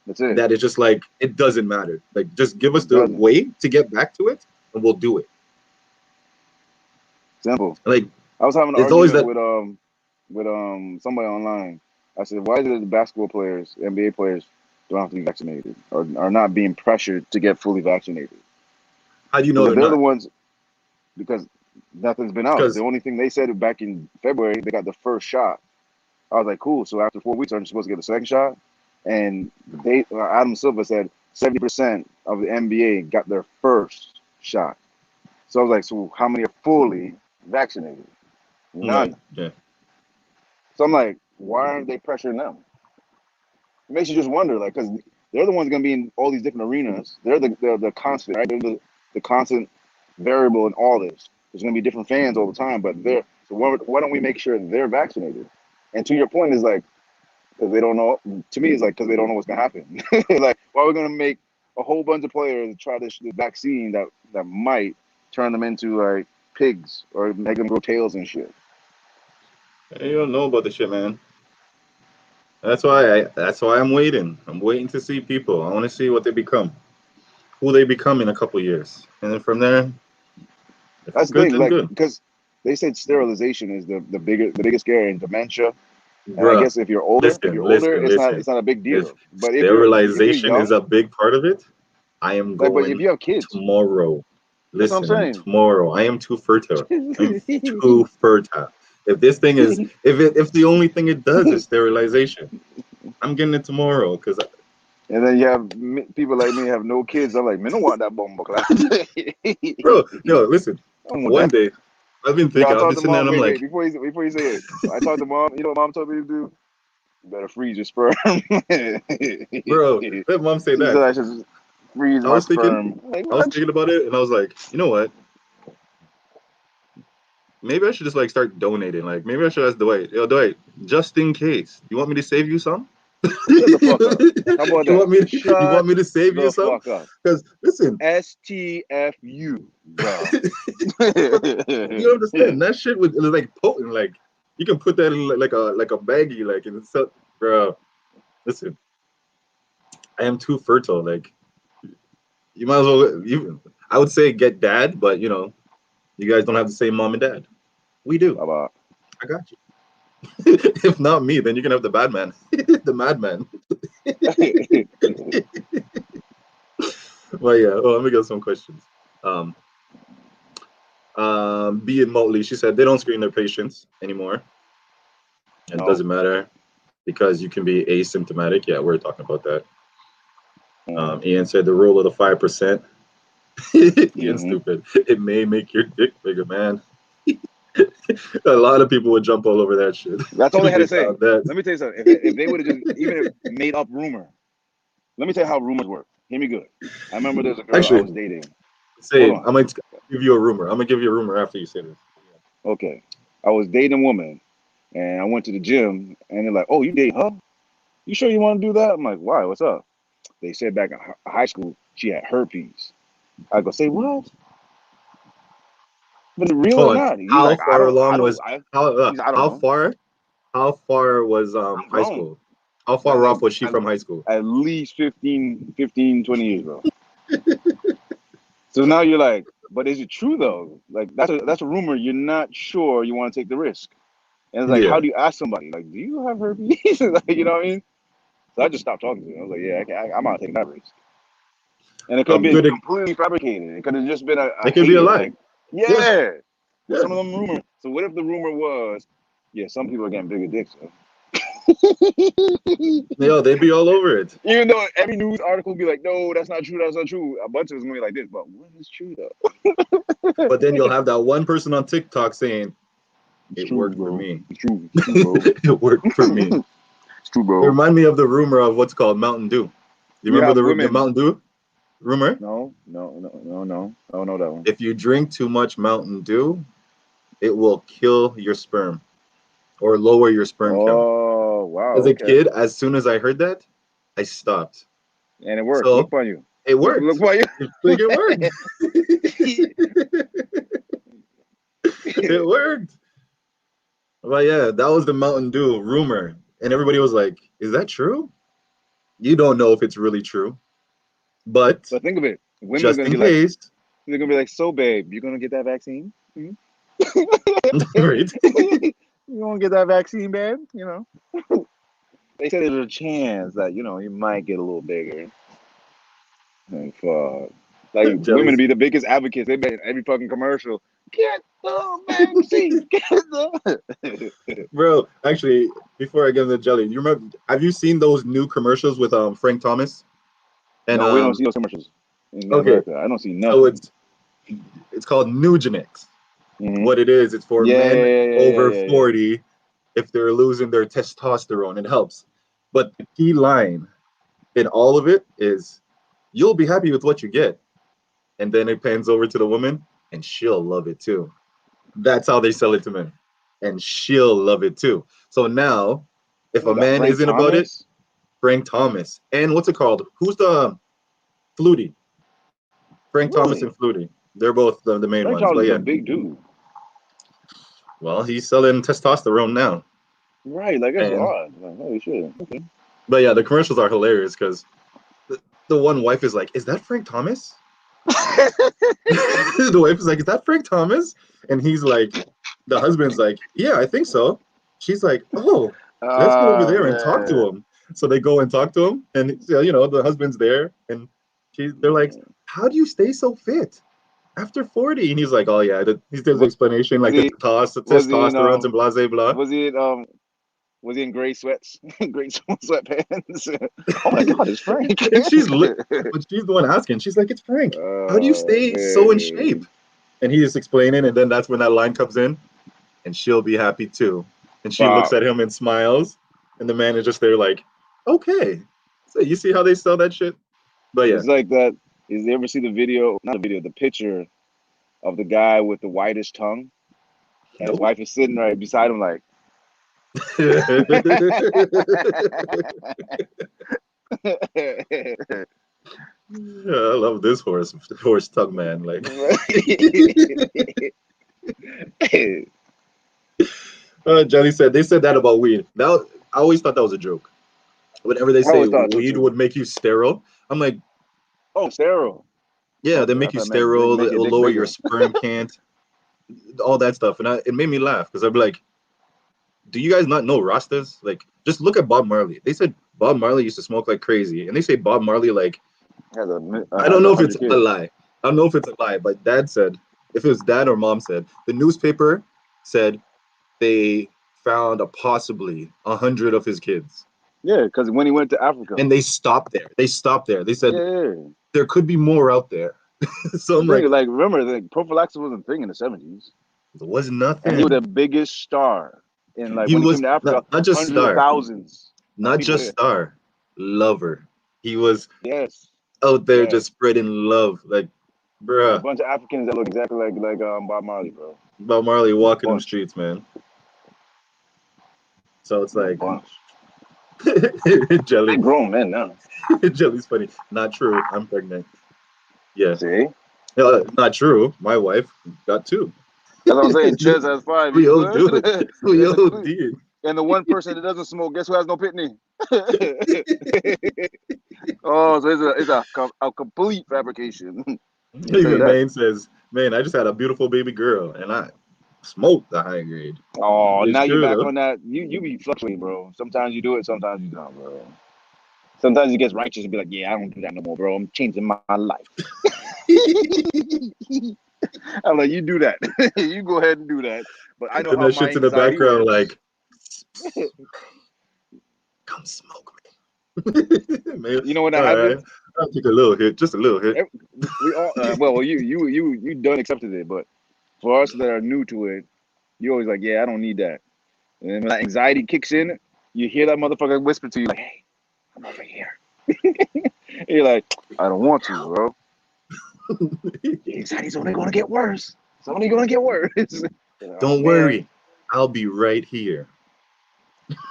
That's it. that it's just like it doesn't matter. Like just give us It the doesn't. way to get back to it and we'll do it. Simple. Like I was having an it's always argument that with somebody online. I said, why is it the basketball players, NBA players, don't have to be vaccinated or are not being pressured to get fully vaccinated? how do you know Because they're they're the not? ones. Because nothing's been out. The Because only thing they said back in February, they got the first shot. I was like, cool. So after 4 weeks, aren't you supposed to get the second shot? And Adam Silver said 70% of the NBA got their first shot. So I was like, so how many are fully vaccinated? right, None. yeah. So I'm like, why aren't they pressuring them? It makes you just wonder, like, because they're the ones going to be in all these different arenas. They're the constant, right? They're the constant variable in all this. There's going to be different fans all the time, but so why don't we make sure they're vaccinated? And to your point is like, because they don't know. To me, it's like because they don't know what's going to happen. Like, why are we going to make a whole bunch of players try this vaccine that might turn them into like pigs or make them grow tails and shit? You don't know about the shit, man. That's why I'm waiting. I'm waiting to see people. I want to see what they become, who they become in a couple years, and then from there, if it's That's the good, thing, then like, good. because they said sterilization is the biggest scare in dementia. And I Bruh, guess if you're older, listen. it's not a big If deal. But if you're sterilization is young, a big part of it, I am like, but if going you have kids, tomorrow. that's what I'm Listen, saying. tomorrow. I am too fertile. I'm too fertile. If this thing is, if the only thing it does is sterilization, I'm getting it tomorrow. Cause And then you have people like me have no kids. I'm like, man, I don't want that bomb class. bro, no, listen. I don't want One that. day, I've been Yo, I thinking. I've been talked to sitting there, mom. and I'm Wait, like, before you say it, I talked to mom. You know what mom told me to do? You better freeze your sperm. bro, let mom say She said that. I should freeze I my was thinking, sperm. Like, I was what? thinking about it, and I was like, you know what? Maybe I should just like start donating. Like maybe I should ask Dwight. Yo, Dwight, just in case, you want me to save you some? Shut the fuck up. How about you that? want me? You Shut want me to save you the some? fuck up. Because listen, STFU, bro. you understand that shit was like potent. Like you can put that in like a baggie, like and it's so, bro. Listen, I am too fertile. Like you might as well. I would say get dad, but you guys don't have the same mom and dad. We do. Bye-bye. I got you. If not me, then you can have the bad man, the madman. Well, yeah. Oh, let me get some questions. Um, B and Motley, she said they don't screen their patients anymore. And it No. doesn't matter because you can be asymptomatic. Yeah, we're talking about that. Ian said the rule of the 5%. Ian's stupid. It may make your dick bigger, man. A lot of people would jump all over that shit. That's all they had to say. That. Let me tell you something. If they would have just even made up rumor, let me tell you how rumors work. Hear me good. I remember there's a girl I Actually, was dating. say Hold on. I'm gonna give you a rumor. I'm gonna give you a rumor after you say this. Okay. I was dating a woman and I went to the gym and they're like, oh, you date her? You sure you want to do that? I'm like, why? What's up? They said back in high school she had herpes. I go, say what? But is it real or Hold on. not? He's How like, far along was I don't how know. far was I'm high grown. school? How That's far like off was she from high school? at least 15, 20 years, bro. So now you're like, but is it true though? Like that's a rumor. You're not sure you want to take the risk. And it's like, how Yeah. do you ask somebody? Like, do you have herpes? Like, you know what I mean? So I just stopped talking to him. I was like, yeah, I'm not taking that risk. And it could have been Good. completely fabricated. It could have just been a It could be a hater. lie. Like, yeah. But Yeah. some of them rumors. So what if the rumor was, yeah, some people are getting bigger dicks. So. Yo, they'd be all over it. Even though every news article would be like, no, that's not true, that's not true. A bunch of it's gonna be like this, but what is true though? But then you'll have that one person on TikTok saying, It's it true, worked for bro. me. It's true, bro. It worked for me. It's true, It bro. reminded me of the rumor of what's called Mountain Dew. Do you You remember have the women. Mountain Dew rumor? No. I don't know that one. If you drink too much Mountain Dew, it will kill your sperm or lower your sperm count. Oh, wow, As a okay. kid, as soon as I heard that, I stopped. And it worked. Look So for you. it Look worked. for you. It worked. It worked. But yeah, that was the Mountain Dew rumor. And everybody was like, is that true? You don't know if it's really true. But But think of it. Women are just gonna in be like, case, they're gonna be like, so babe, you gonna get that vaccine? Hmm? right? You gonna get that vaccine, babe? You know. They said there's a chance that, you might get a little bigger. And fuck. Like women Jellies. be the biggest advocates. They make every fucking commercial. Get the vaccine. Get the Bro, actually, before I get into jelly, you remember? Have you seen those new commercials with Frank Thomas? And No, we don't see those commercials in okay, America. I don't see so nothing. it's called Nugenix. Mm-hmm. What it is, it's for men over Yeah. 40 if they're losing their testosterone. It helps. But the key line in all of it is you'll be happy with what you get. And then it pans over to the woman and she'll love it too. That's how they sell it to men. And she'll love it too. So now, if What a was that, man Frank isn't about it, Thomas? Frank Thomas. And what's it called? Who's the Flutie? Frank Thomas Really? and Flutie. They're both the main Frank ones. But Thomas is yeah, a big dude. well, he's selling testosterone now. Right, like that's And odd. Like, holy shit. Okay. but yeah, the commercials are hilarious because the one wife is like, "Is that Frank Thomas?" The wife is like, "Is that Frank Thomas?" And he's like, the husband's like, yeah, I think so. She's like, oh, let's go over there and talk to Man. him. So they go and talk to him, and the husband's there, and they're like, how do you stay so fit after 40? And he's like, oh yeah, he does the explanation like the testosterone and blah blah blah. Was he in gray sweats, gray sweatpants? Oh my God, it's Frank. And but she's the one asking. She's like, it's Frank. How do you stay so in shape? And he's explaining, and then that's when that line comes in, and she'll be happy too. And she looks at him and smiles, and the man is just there like, okay. So you see how they sell that shit? But yeah. It's like that. Did you ever see the video? Not the video, the picture of the guy with the whitish tongue, and his wife is sitting right beside him, like. Yeah, I love this horse tongue man. Like, Jelly said they said that about weed. I always thought that was a joke. Whenever they say weed would make you sterile, I'm like, oh, sterile. Yeah, they make you sterile. It'll lower your sperm count, all that stuff, and it made me laugh because I'd be like, do you guys not know Rastas? Like, just look at Bob Marley. They said Bob Marley used to smoke like crazy, and they say Bob Marley like. I don't know if it's a lie. I don't know if it's a lie, but Dad said, if it was Dad or Mom said, the newspaper said they found possibly 100 of his kids. Yeah, because when he went to Africa. And they stopped there. They said there could be more out there. So I'm like, remember, the prophylaxis wasn't a thing in the 70s. There was nothing. And he was the biggest star. And like he when was he came to Africa, not just star. Thousands. Not just star. Lover. He was out there just spreading love. Like, bruh. A bunch of Africans that look exactly like Bob Marley, bro. Bob Marley walking the streets, man. So it's like Jelly. They're grown men now. Jelly's funny. Not true. I'm pregnant. Yeah. See? Not true. My wife got 2. That's what I'm saying. Ches has 5. We all do it. We all did. And the one person that doesn't smoke, guess who has no pitney? Oh, so it's a complete fabrication. Even Maine says, man, I just had a beautiful baby girl, and I smoked the high grade. Oh, now you're back on that. You be fluctuating, bro. Sometimes you do it, sometimes you don't, bro. Sometimes you get righteous and be like, yeah, I don't do that no more, bro. I'm changing my life. I'm like, you do that. You go ahead and do that. But I know how that shit's in the background, like, come smoke me. You know when that happens? I'll take a little hit, just a little hit. We all, well, you done accepted it, but for us that are new to it, you always like, yeah, I don't need that. And then when that anxiety kicks in, you hear that motherfucker whisper to you like, hey, I'm over here. You're like, I don't want to, bro. The anxiety's only going to get worse. It's only going to get worse. Don't worry. I'll be right here.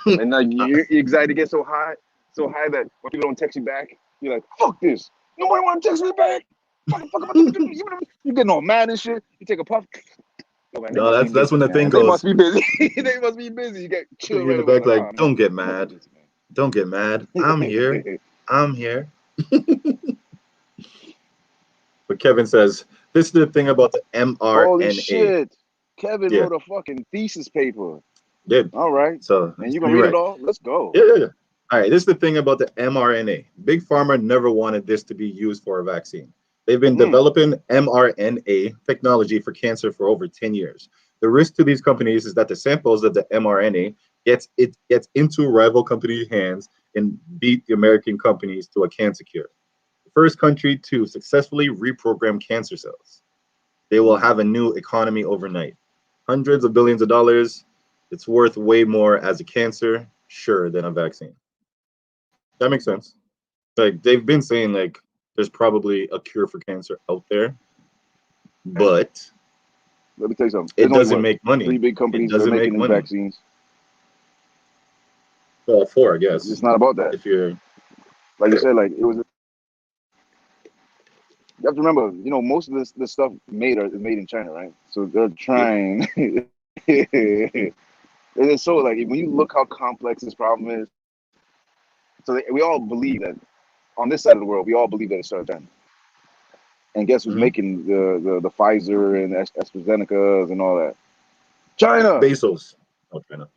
And your anxiety gets so high that when people don't text you back, you're like, fuck this. Nobody want to text me back. You're getting all mad and shit. You take a puff. No, that's when the thing goes. They must be busy. They must be busy. You get chill right in the back, like, don't get mad. Don't get mad. I'm here. I'm here. But Kevin says, this is the thing about the mRNA. Holy shit. Kevin wrote a fucking thesis paper. Did. All right. So, and you gonna read it all? Let's go. Yeah. All right. This is the thing about the mRNA. Big Pharma never wanted this to be used for a vaccine. They've been developing mRNA technology for cancer for over 10 years. The risk to these companies is that the samples of the mRNA gets into rival company hands and beat the American companies to a cancer cure. The first country to successfully reprogram cancer cells. They will have a new economy overnight. Hundreds of billions of dollars. It's worth way more as a cancer, sure, than a vaccine. That makes sense. Like, they've been saying, like, there's probably a cure for cancer out there, but let me tell you something. It doesn't make money. 3 big companies that are making these vaccines. Well, 4, I guess. It's not about that. If you're, like you said, like it was. You have to remember, you know, most of this stuff is made in China, right? So they're trying. And it's so like when you look how complex this problem is. So we all believe that on this side of the world, we all believe that it's started China. And guess who's making the Pfizer and AstraZeneca's and all that? China. Bezos. Oh, China.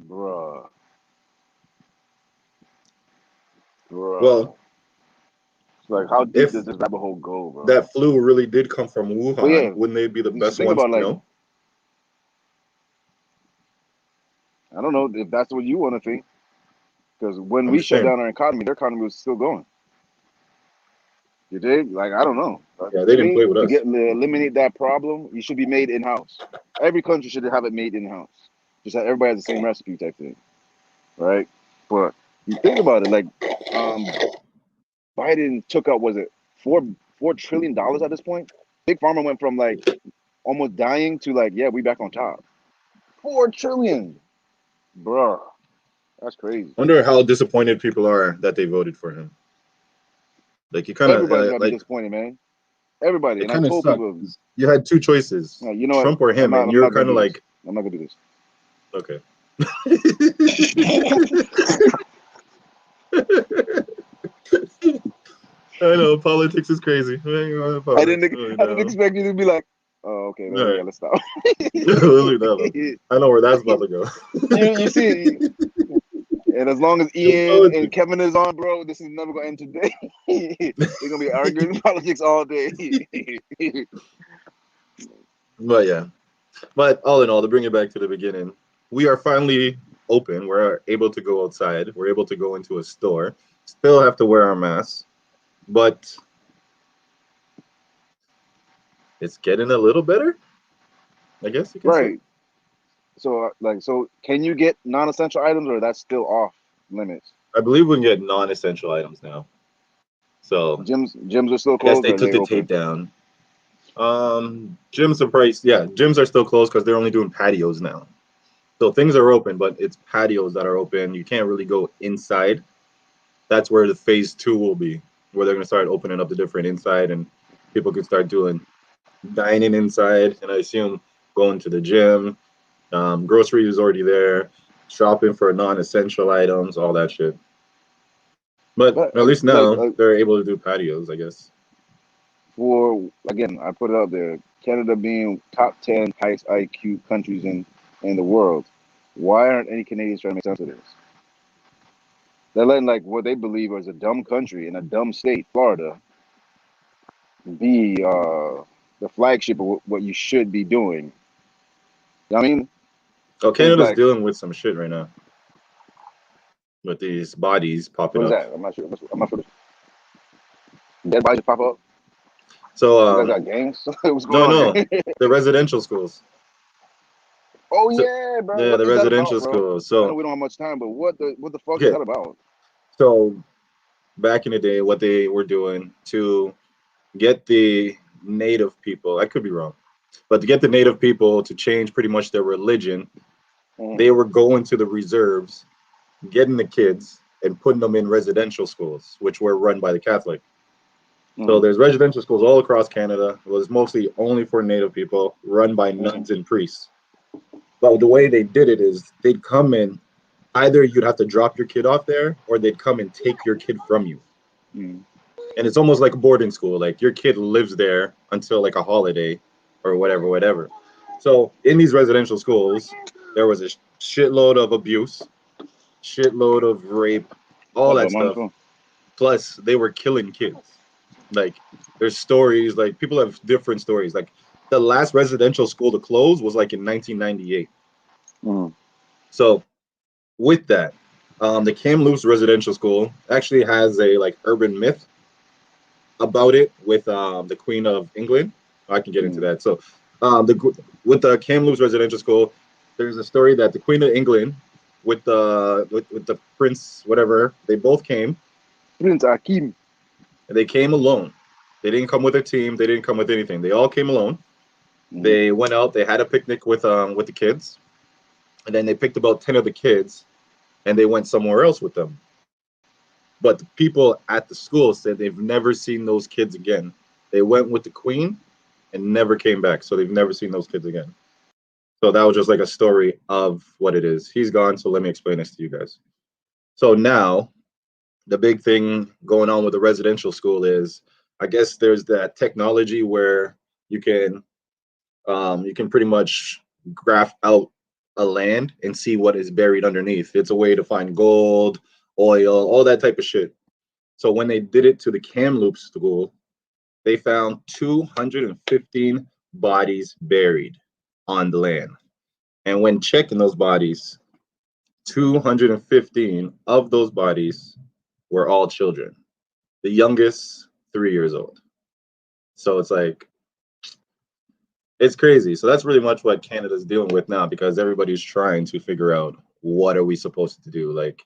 Bruh. Well, It's like, how deep if does this rabbit hole go, bro? that flu really did come from But yeah, Wuhan, wouldn't they be the you should best think ones about, to like, know? I don't know if that's what you want to think. Because when I'm we just shut saying. down our economy, their economy was still going. You dig? Like, I don't know. Yeah, they To didn't me, play with us. eliminate that problem, you should be made in house. Every country should have it made in house. Just that everybody has the same recipe type thing, right? But you think about it, like, Biden took out, was it $4 trillion at this point? Big Pharma went from like almost dying to like, yeah, we back on top. 4 trillion, bruh. That's crazy. Wonder how disappointed people are that they voted for him. Like you kind of Everybody's gotta be like disappointed, man. Everybody. it And I kind of told sucked. people, You had two choices, you know what? Trump or him, and I'm you're not gonna kind of do this. like, I'm not gonna do okay. I know politics is crazy. I Politics. You didn't know. expect you to be like, oh, okay, All right. let's stop. I know where that's about to go. You see, and as long as Ian and Politics. Kevin is on, bro, this is never gonna end today. We're gonna be arguing politics all day. But yeah. But all in all, to bring it back to the beginning, we are finally open. We're able to go outside. We're able to go into a store. Still have to wear our masks, but it's getting a little better, I guess you can say. Right. So, so can you get non-essential items, or that's still off limits? I believe we can get non-essential items now. So Gyms are still I guess closed, they or are took they the tape open? down. Gyms are priced. Yeah, gyms are still closed because they're only doing patios now. So things are open, but it's patios that are open. You can't really go inside. That's where the phase 2 will be, where they're going to start opening up the different inside and people can start doing dining inside. And I assume going to the gym, grocery is already there, shopping for non-essential items, all that shit. But But at least now they're able to do patios, I guess. for again, I put it out there. Canada being top 10 highest IQ countries in the world, why aren't any Canadians trying to make sense of this? They're letting like what they believe is a dumb country in a dumb state, Florida, be the flagship of what you should be doing. You know what I mean? Oh, Things Canada's like, dealing with some shit right now with these bodies popping what is up. that? I'm not sure. I'm not sure. Dead bodies just pop up. So, You guys got gangs? What's going on no, here? the residential schools. Oh So, yeah, bro. yeah, What the is that about, residential bro? schools. I know So, we don't have much time, but what the fuck is okay, that about? so back in the day, what they were doing to get the native people, I could be wrong, but to get the native people to change pretty much their religion, they were going to the reserves, getting the kids and putting them in residential schools, which were run by the Catholic. So there's residential schools all across Canada. It was mostly only for native people, run by nuns and priests. But the way they did it is they'd come in, either you'd have to drop your kid off there or they'd come and take your kid from you. And it's almost like a boarding school. Like your kid lives there until like a holiday or whatever. So in these residential schools, there was a shitload of abuse, shitload of rape, all that stuff. Plus, they were killing kids. Like, there's stories, like, people have different stories. Like, the last residential school to close was like in 1998. So, with that, the Kamloops Residential School actually has a like urban myth about it with the Queen of England. I can get into that. So, with the Kamloops Residential School, there's a story that the Queen of England with the Prince whatever, they both came. Prince Akim. They came alone. They didn't come with a team. They didn't come with anything. They all came alone. They went out. They had a picnic with the kids, and then they picked about 10 of the kids, and they went somewhere else with them. But the people at the school said they've never seen those kids again. They went with the queen and never came back, so they've never seen those kids again. So that was just like a story of what it is. He's gone, so let me explain this to you guys. So now, the big thing going on with the residential school is, I guess there's that technology where you can pretty much graph out a land and see what is buried underneath. It's a way to find gold, oil, all that type of shit. So when they did it to the Kamloops school, they found 215 bodies buried on the land. And when checking those bodies, 215 of those bodies were all children. The youngest, 3 years old. So it's like, it's crazy. So that's really much what Canada's dealing with now, because everybody's trying to figure out what are we supposed to do. Like,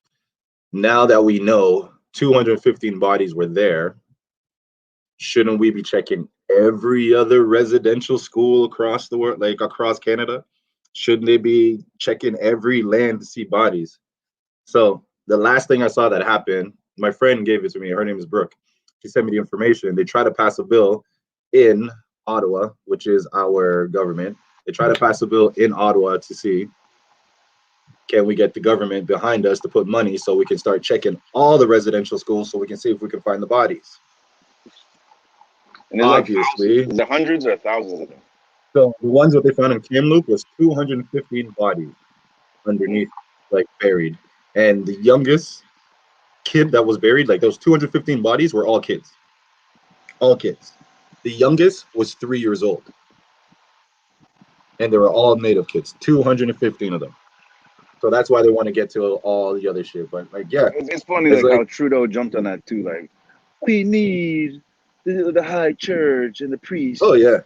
now that we know 215 bodies were there, shouldn't we be checking every other residential school across the world, like across Canada? Shouldn't they be checking every land to see bodies? So the last thing I saw that happened, my friend gave it to me. Her name is Brooke. She sent me the information. They try to pass a bill in Ottawa, which is our government. They try to pass a bill in Ottawa to see, can we get the government behind us to put money so we can start checking all the residential schools so we can see if we can find the bodies. And there's like Obviously, is there hundreds or thousands of them? so the ones that they found in Kamloops was 215 bodies underneath, like buried. And the youngest kid that was buried, like those 215 bodies were all kids. All kids. The youngest was 3 years old. And they were all native kids, 215 of them. So that's why they want to get to all the other shit. But like, yeah. It's funny It's like how like, Trudeau jumped on that too. Like, we need the high church and the priest, oh yeah.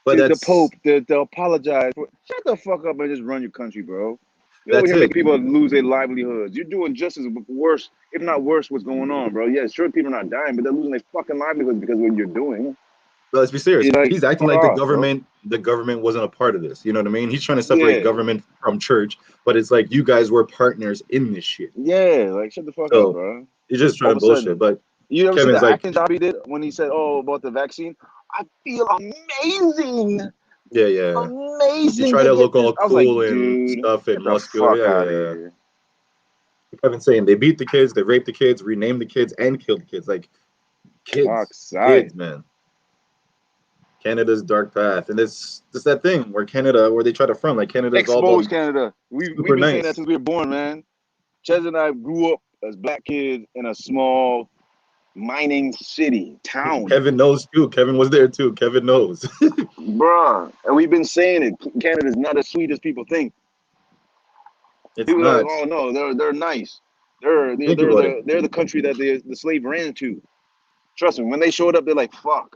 But the that's Pope, to apologize. Shut the fuck up and just run your country, bro. You're over that's here making it. people lose their livelihoods. You're doing just as worse, if not worse, what's going on, bro. Yeah, sure, people are not dying, but they're losing their fucking livelihoods because of what you're doing. But let's be serious. You're like, He's acting fuck like off, bro. the government wasn't a part of this. You know what I mean? He's trying to separate Yeah, government from church, but it's like you guys were partners in this shit. yeah, like shut the fuck up, So bro. he's just All trying of to a sudden, bullshit. But you ever see Kevin's the like, acting job he did when he said, "Oh, about the vaccine"? I feel amazing. yeah. He Amazing tried to to get look this. all I was like, cool and dude, stuff and get the muscular. fuck out of Yeah. here. Kevin's saying they beat the kids, they raped the kids, renamed the kids, and killed the kids. Like Fuck kids, side. man. Canada's dark path, and it's just that thing where Canada, where they try to front like Canada's all Expose about Canada. We've super been saying that nice. since we were born, man. Ches and I grew up as black kids in a small mining city, town. Kevin knows too. Kevin was there too. Kevin knows. Bruh. And we've been saying it. Canada's not as sweet as people think. It's People are like, not. oh no, they're nice. They're Think about it. the country that the slave ran to. Trust me, when they showed up, they're like, fuck.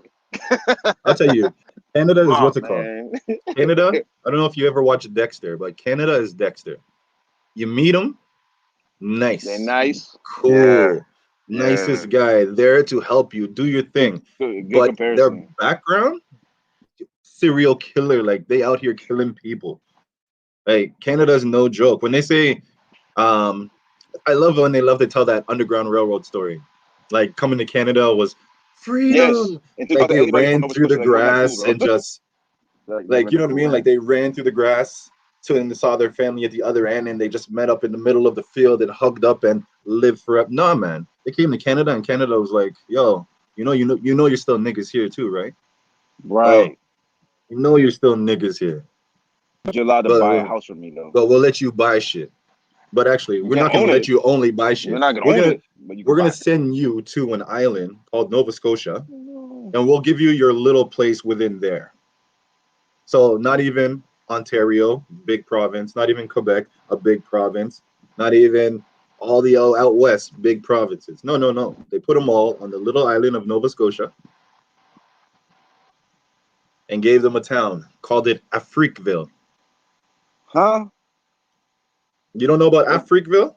I'll tell you, Canada is Fuck, what's it called? man. Canada. I don't know if you ever watched Dexter, but Canada is Dexter. You meet them, nice, They're nice. cool, Yeah. nicest guy there to help you do your thing. Good But their comparison. background, serial killer. Like they out here killing people. Like Canada's no joke. When they say, I love when they love to tell that Underground Railroad story. Like coming to Canada was Yes. freedom. And think Like about they anybody from ran Nova through the Scotia like going that cool, grass bro. and just like, you know what I mean? Like they ran through the grass to and they saw their family at the other end and they just met up in the middle of the field and hugged up and lived forever. No, man. They came to Canada and Canada was like, yo, you're still niggas here too, right? Right. You're still niggas here. But you're allowed to buy a But house from me though. we'll let you buy shit. But actually, You we're can't not gonna own let it. you only buy You're shit. not gonna We're own gonna it, but you can we're buy gonna it. send you to an island called Nova Scotia, and we'll give you your little place within there. So not even Ontario, big province, not even Quebec, a big province, not even all the out west, big provinces. No. They put them all on the little island of Nova Scotia and gave them a town, called it Afriqueville. Huh? You don't know about Afriqueville?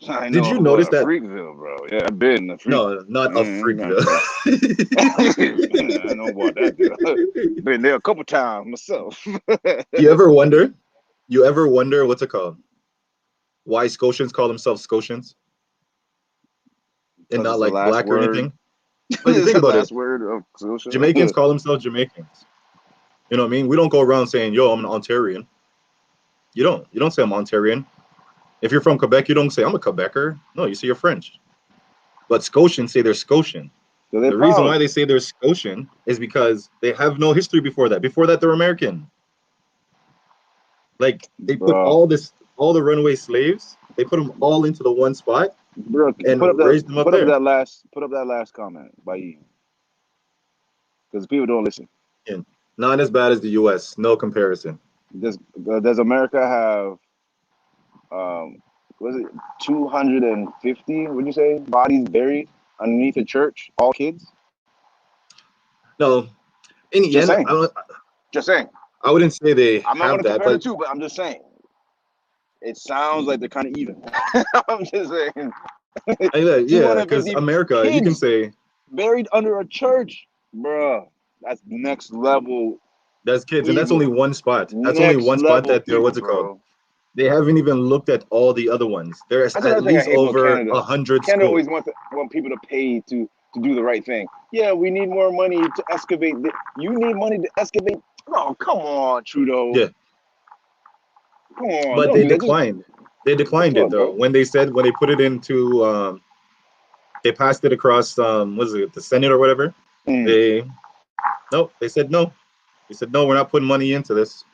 I Did know you about notice a that? Freakville, bro. Yeah, I've been in a freak. No, not Not Afriqueville. that. I know about that, dude. Been there a couple times myself. You ever wonder? You ever wonder what's it called? Why Scotians call themselves Scotians and Because not it's the like last black or word. anything? But if you It's think the about it, last word of social. Jamaicans call themselves Jamaicans. You know what I mean? We don't go around saying, "Yo, I'm an Ontarian." You don't. You don't say I'm Ontarian. If you're from Quebec, you don't say I'm a Quebecer. No, you say you're French. But Scotians say they're Scotian. So they're The reason proud. why they say they're Scotian is because they have no history before that. Before that, they're American. Like they put bro. all the runaway slaves, they put them all into the one spot Bro, and raised them up there. put up that last comment by Ian, because people don't listen. And not as bad as the U.S. No comparison. Does America have was it 250? Would you say bodies buried underneath a church? All kids? No, in the Just end, saying. Just saying. I wouldn't say they I'm not going have to that, compare the but two, but I'm just saying. It sounds like they're kind of even. I'm just saying. yeah, because 250 America, you can kids say buried under a church, bruh. That's next level that's kids, and that's only evil. one spot. That's only Next one spot level that they're evil, what's it called? bro. They haven't even looked at all the other ones. There's That's at another thing I least hate about over Canada. 100 Canada schools. always want people to pay to do the right thing. Yeah, we need more money to excavate. You need money to excavate. Oh, come on, Trudeau. Yeah, Come on, but don't they do that. Just declined. They the declined it fuck, though bro. when they put it into they passed it across what is it, the Senate or whatever. Mm. They nope, they said no. They said no, we're not putting money into this.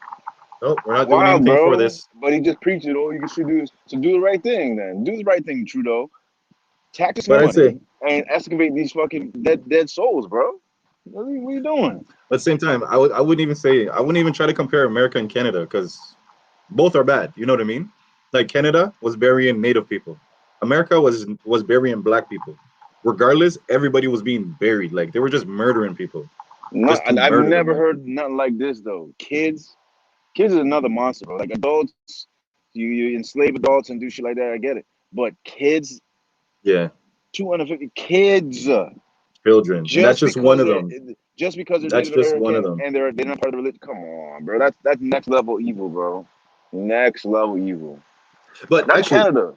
Nope, we're not doing Wow, anything for bro. this. But he just preached it. All you should do is to do the right thing. Then do the right thing, Trudeau. Tax But more I'd say money and excavate these fucking dead souls, bro. What are you doing? at the same time, I wouldn't even say I wouldn't even try to compare America and Canada because both are bad. You know what I mean? Like Canada was burying Native people. America was burying Black people. Regardless, everybody was being buried. Like they were just murdering people, No, just to I've murder them. never Like heard nothing like this though. Kids is another monster, bro. Like adults, you enslave adults and do shit like that. I get it, but kids, yeah, 250 kids, children, and that's just just one because of they're them. That's Native just one of American them. and they're not part of the religion. Come on, bro. That's next level evil, bro. Next level evil. But That's actually, Canada. And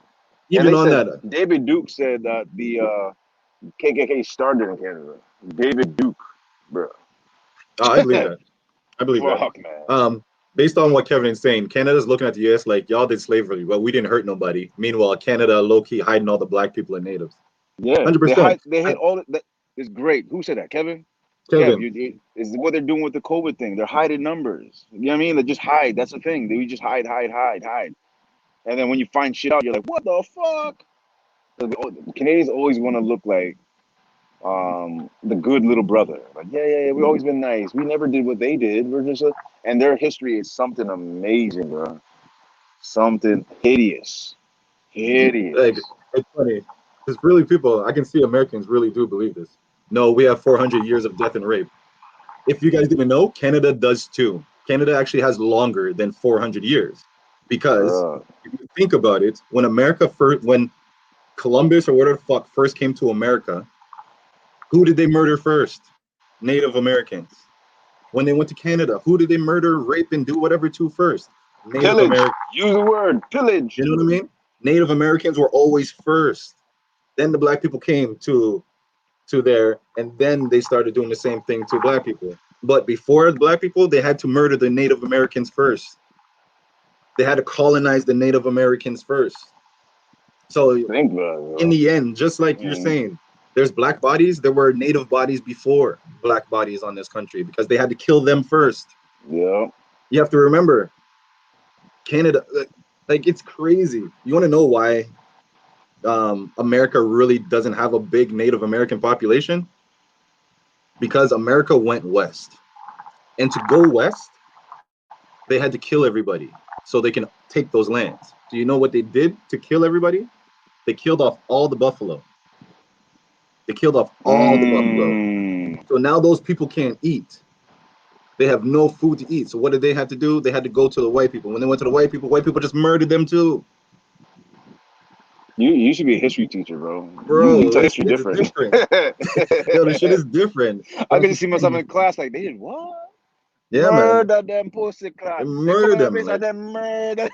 even they on said that, David Duke said that the KKK started in Canada. David Duke, bro. I believe that. I believe that. Fuck, man. Based on what Kevin is saying, Canada's looking at the U.S. like y'all did slavery, but we didn't hurt nobody. Meanwhile, Canada low key hiding all the Black people and natives. Yeah, 100%. they hit all that. It's great. Who said that? Kevin? Kev, Kevin, is what they're doing with the COVID thing. They're hiding numbers. You know what I mean? They just hide. That's the thing. They just hide. And then when you find shit out, you're like, what the fuck? Canadians always want to look like the good little brother. Like, yeah, we've always been nice. We never did what they did. We're just and their history is something amazing, bro. Something hideous. like Hideous. it's funny because really people, I can see Americans really do believe this. No, we have 400 years of death and rape. If you guys didn't know, Canada does too. Canada actually has longer than 400 years because Bro. if you think about it, when Columbus or whatever the fuck first came to America, who did they murder first? Native Americans. When they went to Canada, who did they murder, rape, and do whatever to first? Native Pillage. Americans. Use the word pillage. You know what I mean? Native Americans were always first. Then the Black people came to there, and then they started doing the same thing to Black people. But before the Black people, they had to murder the Native Americans first. They had to colonize the Native Americans first. So Think about in it. the end, just like you're Mm, saying, there's Black bodies, there were Native bodies before Black bodies on this country because they had to kill them first. yeah. You have to remember, Canada, like it's crazy. You want to know why America really doesn't have a big Native American population? Because America went west. And to go west, they had to kill everybody so they can take those lands. Do you know what they did to kill everybody? They killed off all the buffalo. They killed off all the buffalo. Mm, So now those people can't eat. They have no food to eat. So what did they have to do? They had to go to the white people. When they went to the white people just murdered them too. you should be a history teacher, bro. You Bro, tell this history shit is different. different. Yo, this shit is different. I That's could the just see myself thing. in class like they did what? Yeah, man. Murder them pussy They class. They come murder in the them. face and Like, then murder.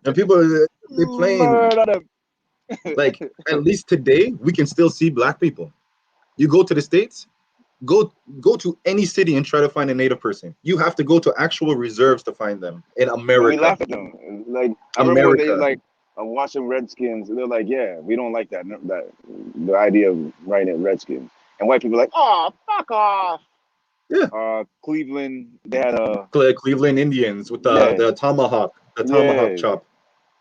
and people, they playing. Murder them. Like, at least today, we can still see Black people. You go to the States, go to any city and try to find a Native person. You have to go to actual reserves to find them in And we America. laugh at them. Like I remember when they America. like watching Redskins. They're like, yeah, we don't like that the idea of writing it Redskins. And white people are like, oh, fuck off. Yeah. Cleveland, they had a Cleveland Indians with yeah, the tomahawk, a tomahawk Yeah. chop.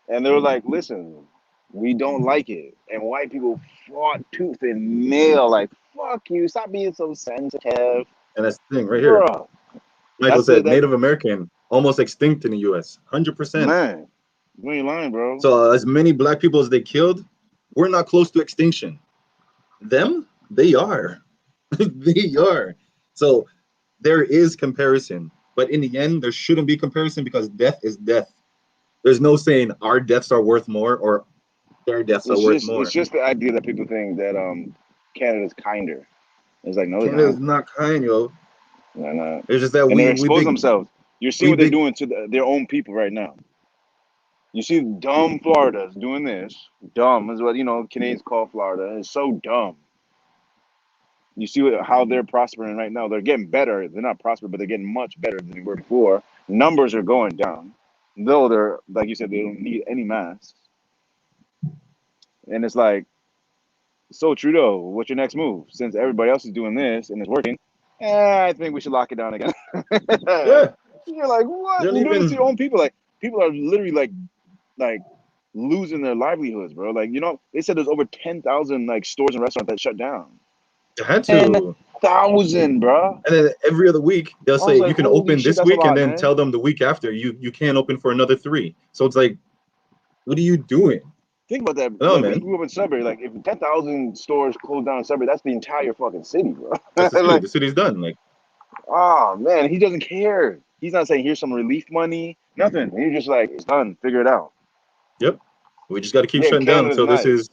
And they were like, listen, we don't like it. And white people fought tooth and nail, like, fuck you, stop being so sensitive. And that's the thing right here. Bruh. Michael said Native American almost extinct in the U.S. 100%. Man, you ain't lying, bro. So as many black people as they killed, we're not close to extinction. Them, they are. They are. So there is comparison. But in the end, there shouldn't be comparison because death is death. There's no saying our deaths are worth more or their deaths are worth more. It's just the idea that people think that Canada's kinder. It's like, no, it's Canada's not. not kind, yo. No. It's just that And they're we exposing big, themselves. You're seeing we what they're big. doing to their own people right now. You see dumb Florida's doing this. Dumb is what, Canadians call Florida. It's so dumb. You see how they're prospering right now. They're getting better. They're not prospering, but they're getting much better than they were before. Numbers are going down. Though they're, like you said, they don't need any masks. And it's like, so Trudeau, what's your next move? Since everybody else is doing this and it's working, I think we should lock it down again. Yeah. You're like, They what? don't You're doing this to even your own people. Like, people are literally like losing their livelihoods, bro. Like, they said there's over 10,000 like stores and restaurants that shut down. had to. 10,000, bro. And then every other week they'll I was say like, you can holy open shit, this that's a week and lot, then man. tell them the week after you can't open for another 3. So it's like, what are you doing? Think about that. No, Like, we man. grew up in Sudbury. Like, if 10,000 stores closed down in Sudbury, that's the entire fucking city, bro. That's the city. Like, The city's done. Like, oh man, he doesn't care. He's not saying here's some relief money, nothing. He's just like, it's done, figure it out. yep. We just got to keep Yeah, shutting down Canada's until this nice. is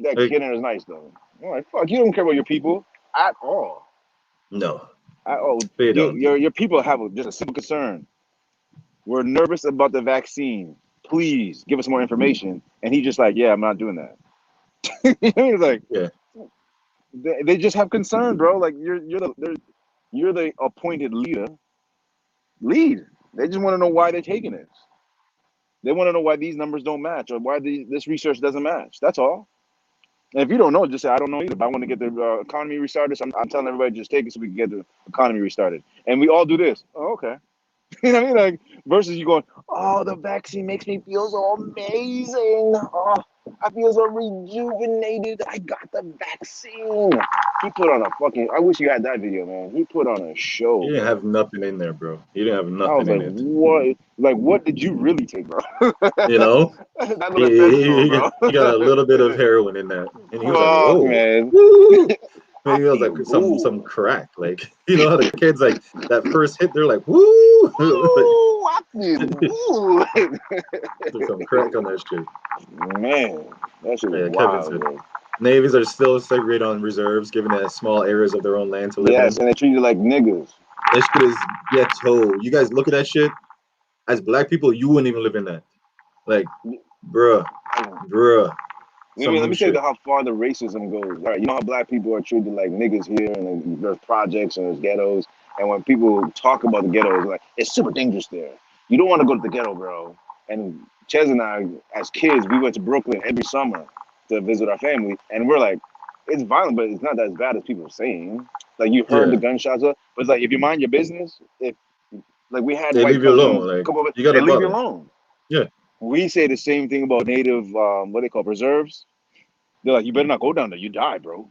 That like, Canada's nice though. I'm like, fuck, you don't care about your people at all. no, At all. they don't. Your people have just a simple concern. We're nervous about the vaccine. Please give us more information. And he's just like, yeah, I'm not doing that. He's like, Yeah. they just have concern, bro. Like you're the appointed leader. Lead. They just want to know why they're taking this. They want to know why these numbers don't match or why this research doesn't match. That's all. And if you don't know, just say, I don't know either. But I want to get the economy restarted. So I'm telling everybody just take it so we can get the economy restarted. And we all do this. Oh, okay. You know what I mean? Like, versus you going, oh, the vaccine makes me feel so amazing. Oh, I feel so rejuvenated. I got the vaccine. He put on a fucking, I wish you had that video, man. He put on a show, You didn't bro. have nothing in there, bro. You didn't have I was nothing in like, it. what? Like, what did you really take, bro? You know, That little fentanyl, bro. he got a little bit of heroin in that, and he was like, Fuck, "Whoa, man. woo!" I Maybe it was like feel some good. crack. Like, you know how the kids like that first hit, they're like, "Woo!" Ooh, I feel good. There's some crack on that shit. Man, that shit was Yeah, Kevin wild, said bro. navies are still segregated on reserves, given that small areas of their own land to live Yes, in. and they treat you like niggas. That shit is ghetto. You guys look at that shit. As black people, you wouldn't even live in that. Like, bruh, Let some me new tell you shit. how far the racism goes. All right, you know how black people are treated like niggas here, and there's projects and there's ghettos. And when people talk about the ghettos, like it's super dangerous there. You don't want to go to the ghetto, bro. And Ches and I, as kids, we went to Brooklyn every summer to visit our family, and we're like, it's violent, but it's not as bad as people are saying. Like you heard the Yeah, gunshots, but it's like if you mind your business, if like we had they white leave you alone. cousins, Like, come over, you they gotta leave you bother. alone. Yeah, We say the same thing about native, what they call reserves. They're like, you better not go down there. You die, bro.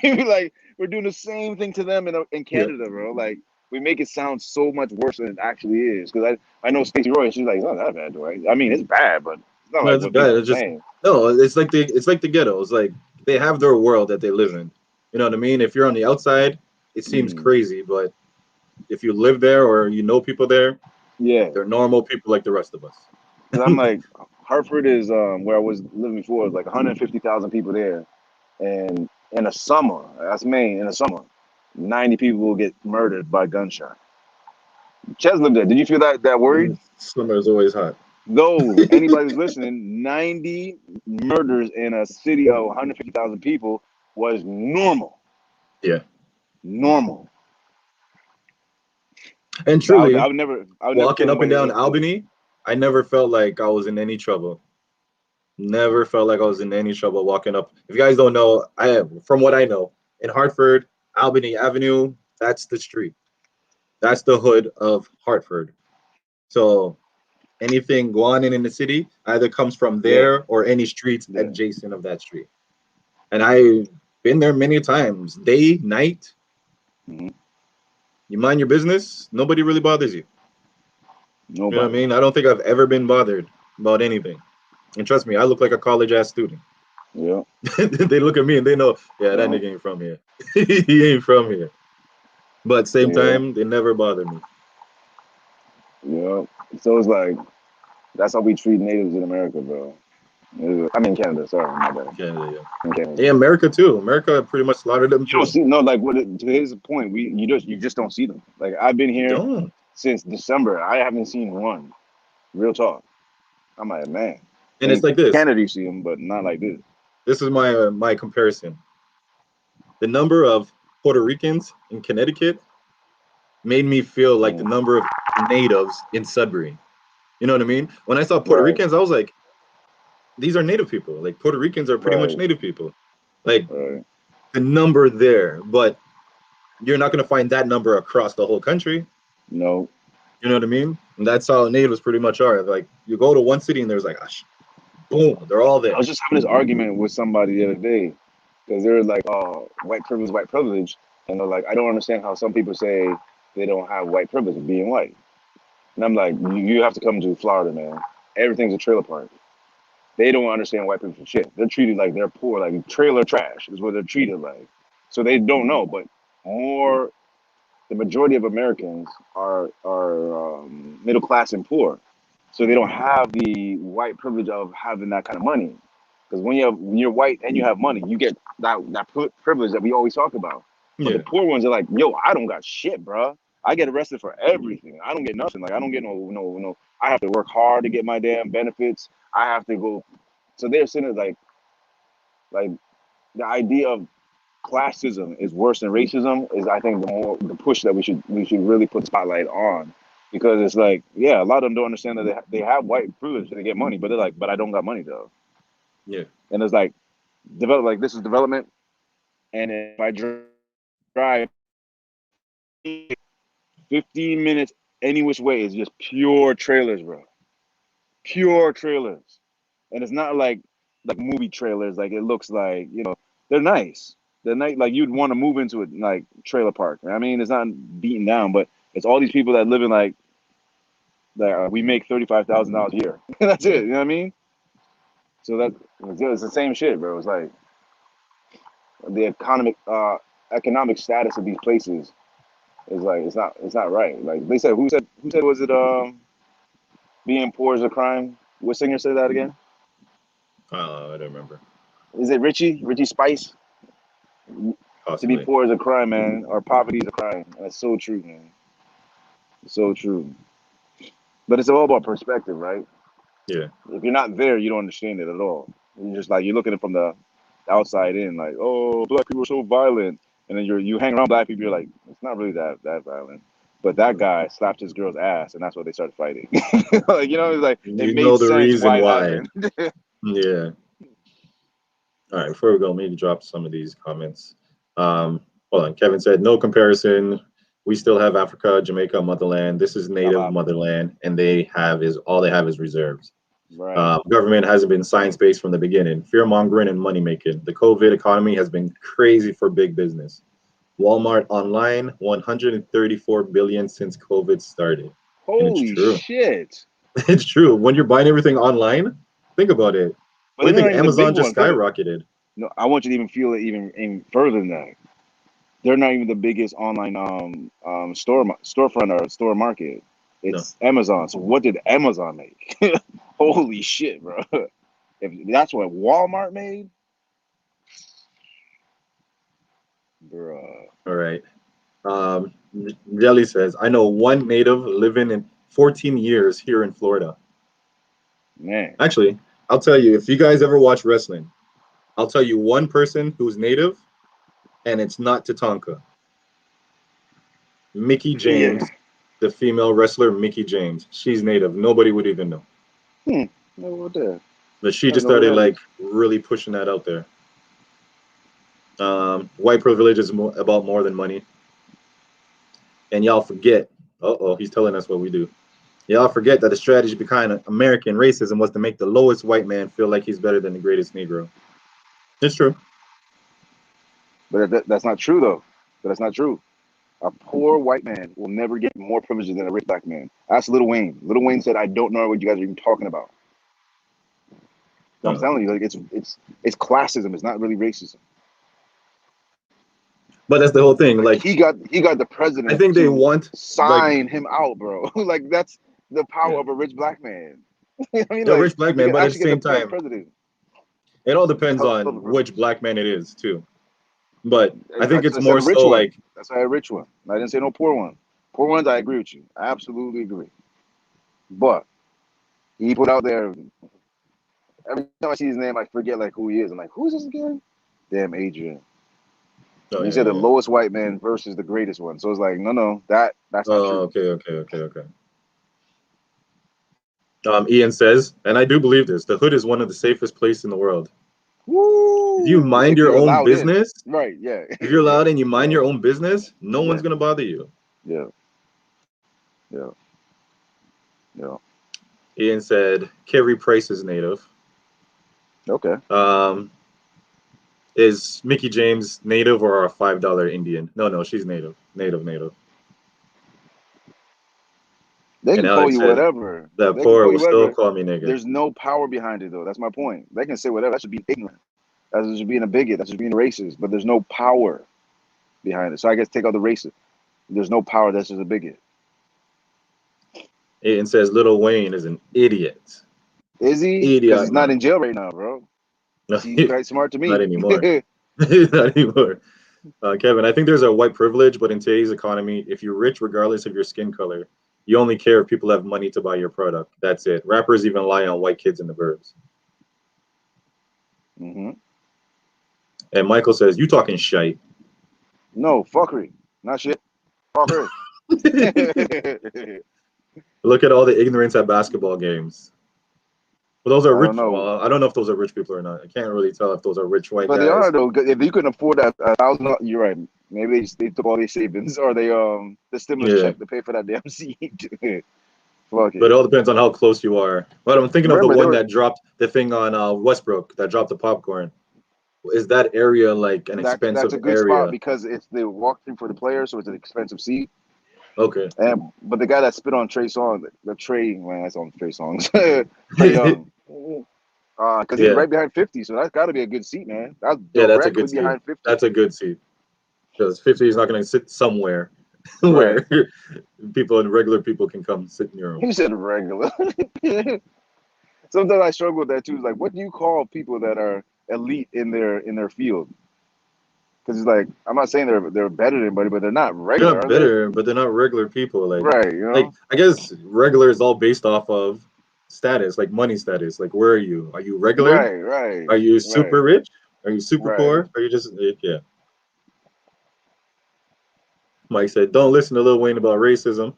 Like we're doing the same thing to them in yeah. Canada, bro. Like we make it sound so much worse than it actually is. Because I know Stacey Roy, she's like, it's not that bad, do I mean, it's bad, but it's not No, like it's what bad. people are It's just saying. no. It's like the ghetto. It's like they have their world that they live in. You know what I mean? If you're on the outside, it seems Mm. crazy, but if you live there or you know people there, Yeah, they're normal people like the rest of us. because I'm like, Hartford is where I was living before. It was like 150,000 people there, and in the summer, that's Maine. In the summer, 90 people will get murdered by gunshot. Ches lived there. Did you feel that worried? Summer is always hot. Though anybody who's listening, 90 murders in a city of 150,000 people was normal. Yeah, Normal. and So truly, I would never walking kill up and anybody. down Albany, I never felt like I was in any trouble. Never felt like I was in any trouble walking up. If you guys don't know, from what I know, in Hartford, Albany Avenue, that's the street. That's the hood of Hartford. So Anything going on in the city either comes from Yeah, there or any streets yeah. adjacent of that street. And I've been there many times, day, night. Hmm. You mind your business, nobody really bothers you. You know what I Nobody. mean? I don't think I've ever been bothered about anything. And trust me, I look like a college ass student. Yeah. They look at me and they know, yeah, that No. nigga ain't from here. He ain't from here. But same Yeah. time, they never bother me. Yeah. So it's like that's how we treat natives in America, bro. I mean Canada. Sorry, my bad. Canada, yeah. In Canada. Hey, America too. America pretty much slaughtered them You don't too. see no like what to his point. You just don't see them. Like I've been You here don't. since December. I haven't seen one. Real talk. I'm like man. And it's In like this. Canada you see them, but not like this. This is my comparison. The number of Puerto Ricans in Connecticut made me feel like the Mm. number of natives in Sudbury. You know what I mean? When I saw Puerto Right. Ricans, I was like, these are native people. Like Puerto Ricans are pretty much Right. native people. Like Right. the number there, but you're not going to find that number across the whole country. No. You know what I mean? And that's how natives pretty much are. Like you go to one city and there's like, boom, they're all I there. was just having this argument with somebody the other day because they're like, "Oh, white privilege," and they're like, "I don't understand how some people say they don't have white privilege of being white." And I'm like, "You have to come to Florida, man. Everything's a trailer park. They don't understand white people for shit. They're treated like they're poor, like trailer trash is what they're treated like. So they don't know. But more, the majority of Americans are middle class and poor, so they don't have the white privilege of having that kind of money. Because when you're white and you have money, you get that privilege that we always talk about. But the Yeah. poor ones are like, yo, I don't got shit, bro. I get arrested for everything. I don't get nothing. Like I don't get no. I have to work hard to get my damn benefits. I have to go. So they're sitting there like the idea of classism is worse than racism is I think the push that we should really put the spotlight on because it's like yeah a lot of them don't understand that they have white privilege and they get money but they're like but I don't got money though Yeah. and it's like this is development and if I drive 15 minutes any which way is just pure trailers bro pure trailers and it's not like movie trailers like it looks like they're nice. They're nice like you'd want to move into it like trailer park. I mean, it's not beaten down, but it's all these people that live in like that we make $35,000 a year. That's it. You know what I mean? So it's the same shit, bro. It's like the economic status of these places is like it's not right. Like they said, who said was it being poor is a crime? What singer said that again? I don't remember. Is it Richie? Richie Spice? To be Possibly. poor is a crime, man, or poverty is a crime. That's so true, man. So true. But it's all about perspective, right? Yeah. If you're not there, you don't understand it at all. You're just like you're looking at it from the outside in, like, oh, black people are so violent, and then you hang around black people, you're like, it's not really that violent. But that guy slapped his girl's ass, and that's why they started fighting. Like it's like it You made know the sense reason why it why. happened. Yeah. All right, before we go, maybe drop some of these comments. Hold on. Kevin said, no comparison. We still have Africa, Jamaica, motherland. This is South native Africa, motherland, and they have is all they have is reserves. right? Government hasn't been science-based from the beginning. Fear-mongering and money-making. The COVID economy has been crazy for big business. Walmart online, 134 billion since COVID started. And it's Holy true. shit! It's true. When you're buying everything online, think about it. But What do they're you not think? even the big Amazon just ones. Think skyrocketed. no, I want you to even feel it even further than that. They're not even the biggest online storefront or store market. No. It's Amazon. So what did Amazon make? Holy shit, bro! If that's what Walmart made, bro. All right. Um, Jelly says, I know one native living in 14 years here in Florida. Man, Actually, I'll tell you, if you guys ever watch wrestling, I'll tell you one person who's native, and it's not Tatanka. Mickey yeah. James, the female wrestler Mickey James. She's native. Nobody would even know. No, what the? But she I didn't just know who started that like is. really pushing that out there. White privilege is about more than money. And y'all forget, he's telling us what we do. Y'all forget that the strategy behind American racism was to make the lowest white man feel like he's better than the greatest Negro. It's true. But that's not true, though. But that's not true. A poor white man will never get more privileges than a rich black man. Ask Lil Wayne. Lil Wayne said, "I don't know what you guys are even talking about." I'm telling you, like it's classism. It's not really racism. But that's the whole thing. Like he got the president. I think they want sign him out, bro. Like that's the power of a rich black man. I mean, a like rich black you man, can but at the actually get same the time, president. it all depends on which black man it is too. But I think it's I said more a rich so one. like That's why a rich one. I didn't say no poor one. Poor ones, I agree with you. I absolutely agree. But he put out there. Every time I see his name, I forget like who he is. I'm like, who's this again? Damn, Adrian. He said the lowest white man versus the greatest one. So it's like, no, that's not true. Okay. Ian says, and I do believe this: the hood is one of the safest places in the world. Woo! If you mind your own business, right? Yeah. If you're allowed and you mind your own business, no one's gonna bother you. Yeah. Ian said, Kerry Price is native. Okay. Is Mickey James native or a $5 Indian? No, she's native. Native. They can call you whatever. The poor will still call me nigga. There's no power behind it, though. That's my point. They can say whatever. That should be ignorant. That's just being a bigot. That's just being a racist. But there's no power behind it. So I guess take out the racist. There's no power. That's just a bigot. Ian says Lil Wayne is an idiot. Is he? Because he's not in jail right now, bro. No, he's quite smart to me. Not anymore. Not anymore. Kevin, I think there's a white privilege, but in today's economy, if you're rich, regardless of your skin color, you only care if people have money to buy your product. That's it. Rappers even lie on white kids in the burbs. Mm-hmm. And Michael says, you talking shite. No, fuckery. Not shit. Fuckery. Look at all the ignorance at basketball games. Well, those are rich. Well, I don't know if those are rich people or not. I can't really tell if those are rich white guys. But they are, though. If you couldn't afford that $1,000, you're right. Maybe they took all their savings or they the stimulus check to pay for that damn seat. Fuck it. But it all depends on how close you are. But I'm thinking of the one that dropped the thing on Westbrook that dropped the popcorn. Is that area like an expensive area? That's a good spot because it's the walk-through for the players, so it's an expensive seat. Okay. But the guy that spit on Trey Songz, that's on Trey Songz. Trey Young. Because he's right behind 50, so that's got to be a good seat, man. That's a good seat. Behind 50. That's a good seat. Because 50 is not going to sit somewhere where regular people can come sit in your room. You said regular. Sometimes I struggle with that too. It's like, what do you call people that are elite in their field? Because it's like, I'm not saying they're better than anybody, but they're not regular. They're not better, but they're not regular people. Like, right, you know? Like, I guess regular is all based off of status, like money status. Like, where are you? Are you regular? Right. Are you super rich? Are you super poor? Are you just Mike said, don't listen to Lil Wayne about racism.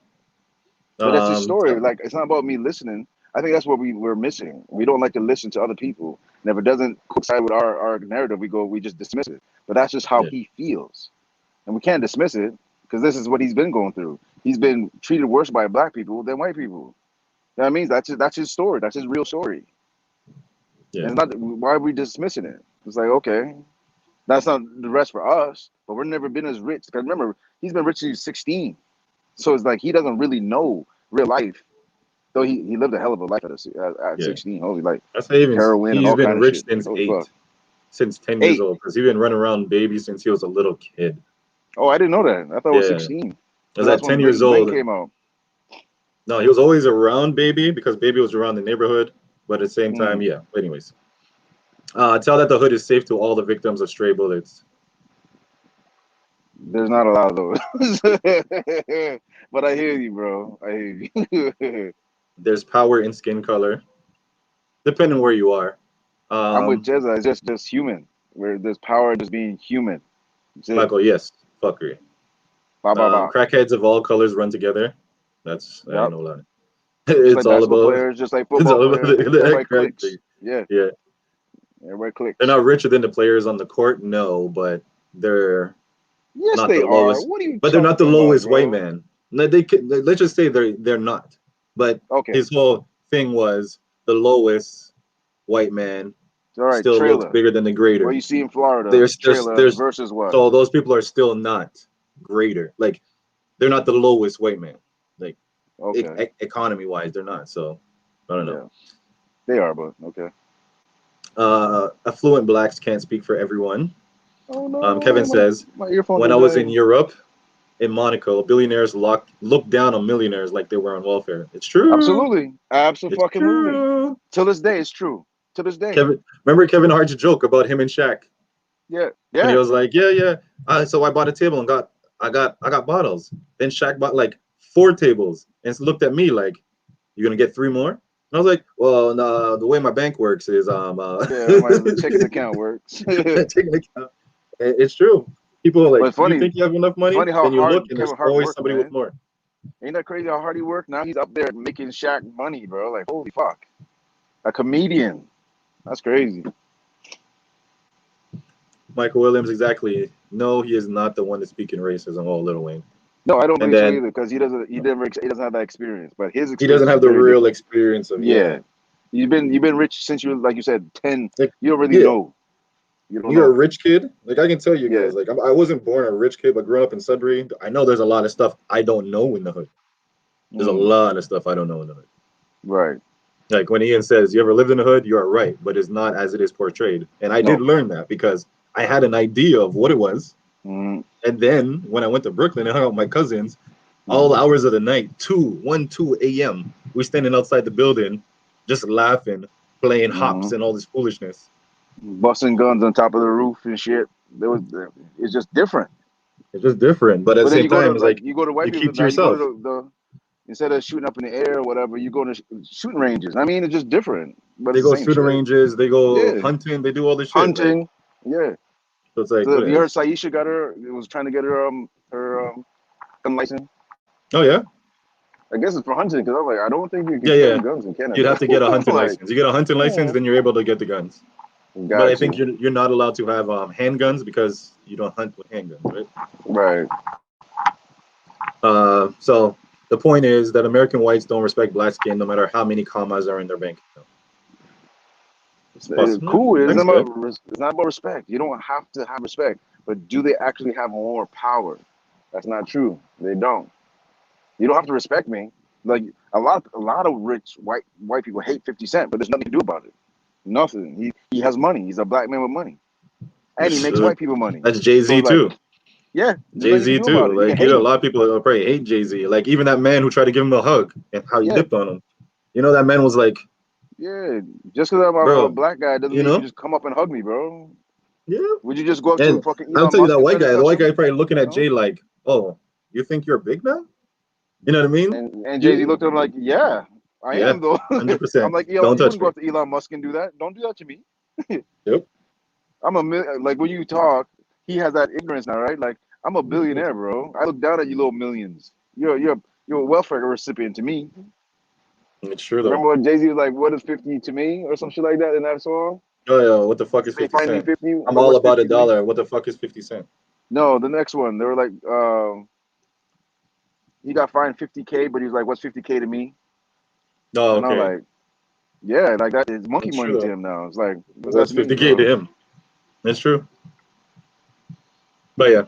But that's his story. Like, it's not about me listening. I think that's what we're missing. We don't like to listen to other people. And if it doesn't coincide with our narrative, we just dismiss it. But that's just how he feels. And we can't dismiss it because this is what he's been going through. He's been treated worse by black people than white people. You know what I mean? That's his story. That's his real story. Yeah. And it's not, why are we dismissing it? It's like, okay, that's not the rest for us, but we've never been as rich. Because remember, he's been rich since he was 16. So it's like he doesn't really know real life. Though he lived a hell of a life at 16. Holy, like heroin and all kinds of shit. He's been rich since 10 years old. Because he's been running around baby since he was a little kid. Oh, I didn't know that. I thought it was 16. Because at 10 years old, came out. No, he was always around baby because baby was around the neighborhood. But at the same time, anyways. Tell that the hood is safe to all the victims of stray bullets. There's not a lot of those. But I hear you, bro. I hear you. There's power in skin color, depending where you are. I'm with Jezza. It's just human. Where there's power in just being human. Michael, yes. Fuckery. Crackheads of all colors run together. That's I don't know a lot. It's all about players, just like football players. Everybody clicks. Yeah. Everybody clicks. They're not richer than the players on the court, no, but they're not the lowest. What are you but they're not the lowest white man. Let's just say they're not. But Okay. his whole thing was the lowest white man All right. still looks Trailer. bigger than the What greater. you see in Florida, There's trailer versus what? so those people are still not greater. Like they're not the lowest white man. Like Okay. economy wise, they're not. So I don't know. Yeah. They are, but okay. Affluent blacks can't speak for everyone. Oh Kevin no, says, my earphones when are I was in dying. Europe, in Monaco, billionaires look down on millionaires like they were on welfare. It's true. Absolutely. It's Absolutely. true. Till this day, it's true. To this day. Remember Kevin Hart's joke about him and Shaq Yeah. when he Yeah. was like, yeah. So I bought a table and I got bottles. Then Shaq bought like 4 tables and looked at me like, "You gonna get 3 more?" And I was like, "Well, no, the way my bank works is Yeah. My checking account works. taking account." It's true. People are But like, it's "You funny. think you have enough money?" Funny how Then you look hard and there's Kevin Hart always worked, somebody with man. more. Ain't that crazy how hard he worked? Now he's up there making Shaq money, bro. Like, holy fuck. A comedian. That's crazy. Michael Williams, exactly. No, he is not the one that's speaking racism. Oh, Lil Wayne. No, I don't And believe so then either because he doesn't have that experience. But his he experience doesn't is have the very real different. experience of Yeah. You've been rich since you were, like you said, 10. like You don't really yeah. know. You don't You're a know. rich kid. Like I can tell you Yeah. guys, like I wasn't born a rich kid, but growing up in Sudbury, I know there's a lot of stuff I don't know in the hood. There's a Mm, lot of stuff I don't know in the hood. right. Like when Ian says, "You ever lived in the hood?" You are right, but it's not as it is portrayed. And I did No. learn that because I had an idea of what it was. Mm, And then when I went to Brooklyn and hung out with my cousins, all mm, hours of the night, 2 a.m., we're standing outside the building, just laughing, playing hops mm. and all this foolishness. Busting guns on top of the roof and shit. There was. It's just different. It's just different. But at the But then same you go to time, it's like like you go to white you people keep to now. You go to yourself. the instead of shooting up in the air or whatever, you go to shooting ranges. I mean, it's just different, but They it's the go same shooting shit. ranges, they go Yeah. hunting, they do all this shit. Like Hunting. Yeah. so it's like So what you heard is Saisha got her was trying to get her gun license. oh yeah? I guess it's for hunting because I was like, I don't think you can Yeah. carry guns in You'd Canada. have to get a hunting Like, license. You get a hunting license, yeah, then you're able to get the guns. But I got think you. you're not allowed to have handguns because you don't hunt with handguns, right? Right. So the point is that American whites don't respect black skin no matter how many commas are in their bank account. It's possible. Cool. Thanks, good. It's not about respect. You don't have to have respect, but do they actually have more power? That's not true. They don't. You don't have to respect me. Like a lot of rich white people hate 50 Cent, but there's nothing to do about it. Nothing. He has money. He's a black man with money, and he makes white people money. That's Jay So Z it's like, too. yeah, there's Jay nothing you can Z do about too. it. You can Like hate a him. lot of people probably hate Jay Z. Like even that man who tried to give him a hug and how he Yeah, dipped on him. You know that man was like, yeah. Just because I'm a bro, black guy doesn't you mean you can know, just come up and hug me, bro. yeah. Would you just go up to And fucking I'll Elon tell you Musk that and white try to guy. The touch white him? guy probably looking at No. Jay like, oh, you think you're big now? You know what I mean? And Jay Z You, looked at him like, yeah, I yeah, am though. hundred I'm percent. like, Don't you touch wouldn't go me. up to Elon Musk and do that. Don't do that to me. Yep. Like when you talk, he has that ignorance now, right? Like I'm a billionaire, bro. I look down at you little millions. You're a welfare recipient to me. It's true though. Remember when Jay Z was like, "What is 50 to me?" or some shit like that in that song? Oh yeah, what the fuck is They 50 find me Cent? 50. I'm What all was about a 50 to me? dollar. What the fuck is 50 Cent? No, the next one. They were like, he got fined 50K, but he was like, "What's 50K to me?" Oh, And I'm okay. like, yeah, like that is monkey That's true money to though. him now. It's like, what's that What's to me, 50K bro? to him? That's true. But yeah.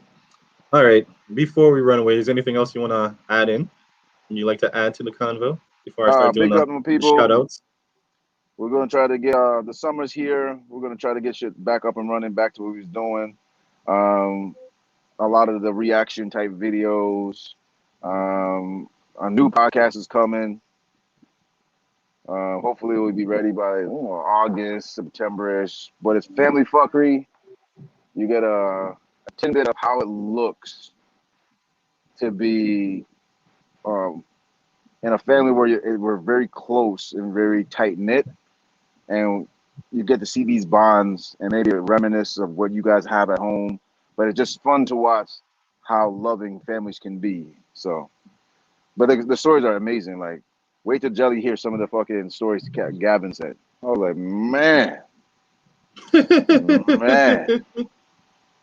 All right. Before we run away, is anything else you want to add in? Would you like to add to the convo before I start doing Big up to my the shout people. outs? We're gonna try to get the summer's here. We're gonna try to get shit back up and running, back to what we was doing. Um, a lot of the reaction type videos. A new podcast is coming. Hopefully, we'll be ready by August, September-ish. But it's family fuckery. You get a tidbit of how it looks to be in a family where we're very close and very tight knit, and you get to see these bonds and maybe reminisce of what you guys have at home. But it's just fun to watch how loving families can be. So, but the stories are amazing. Like, wait till Jelly hears some of the fucking stories Gavin said. I was like, man,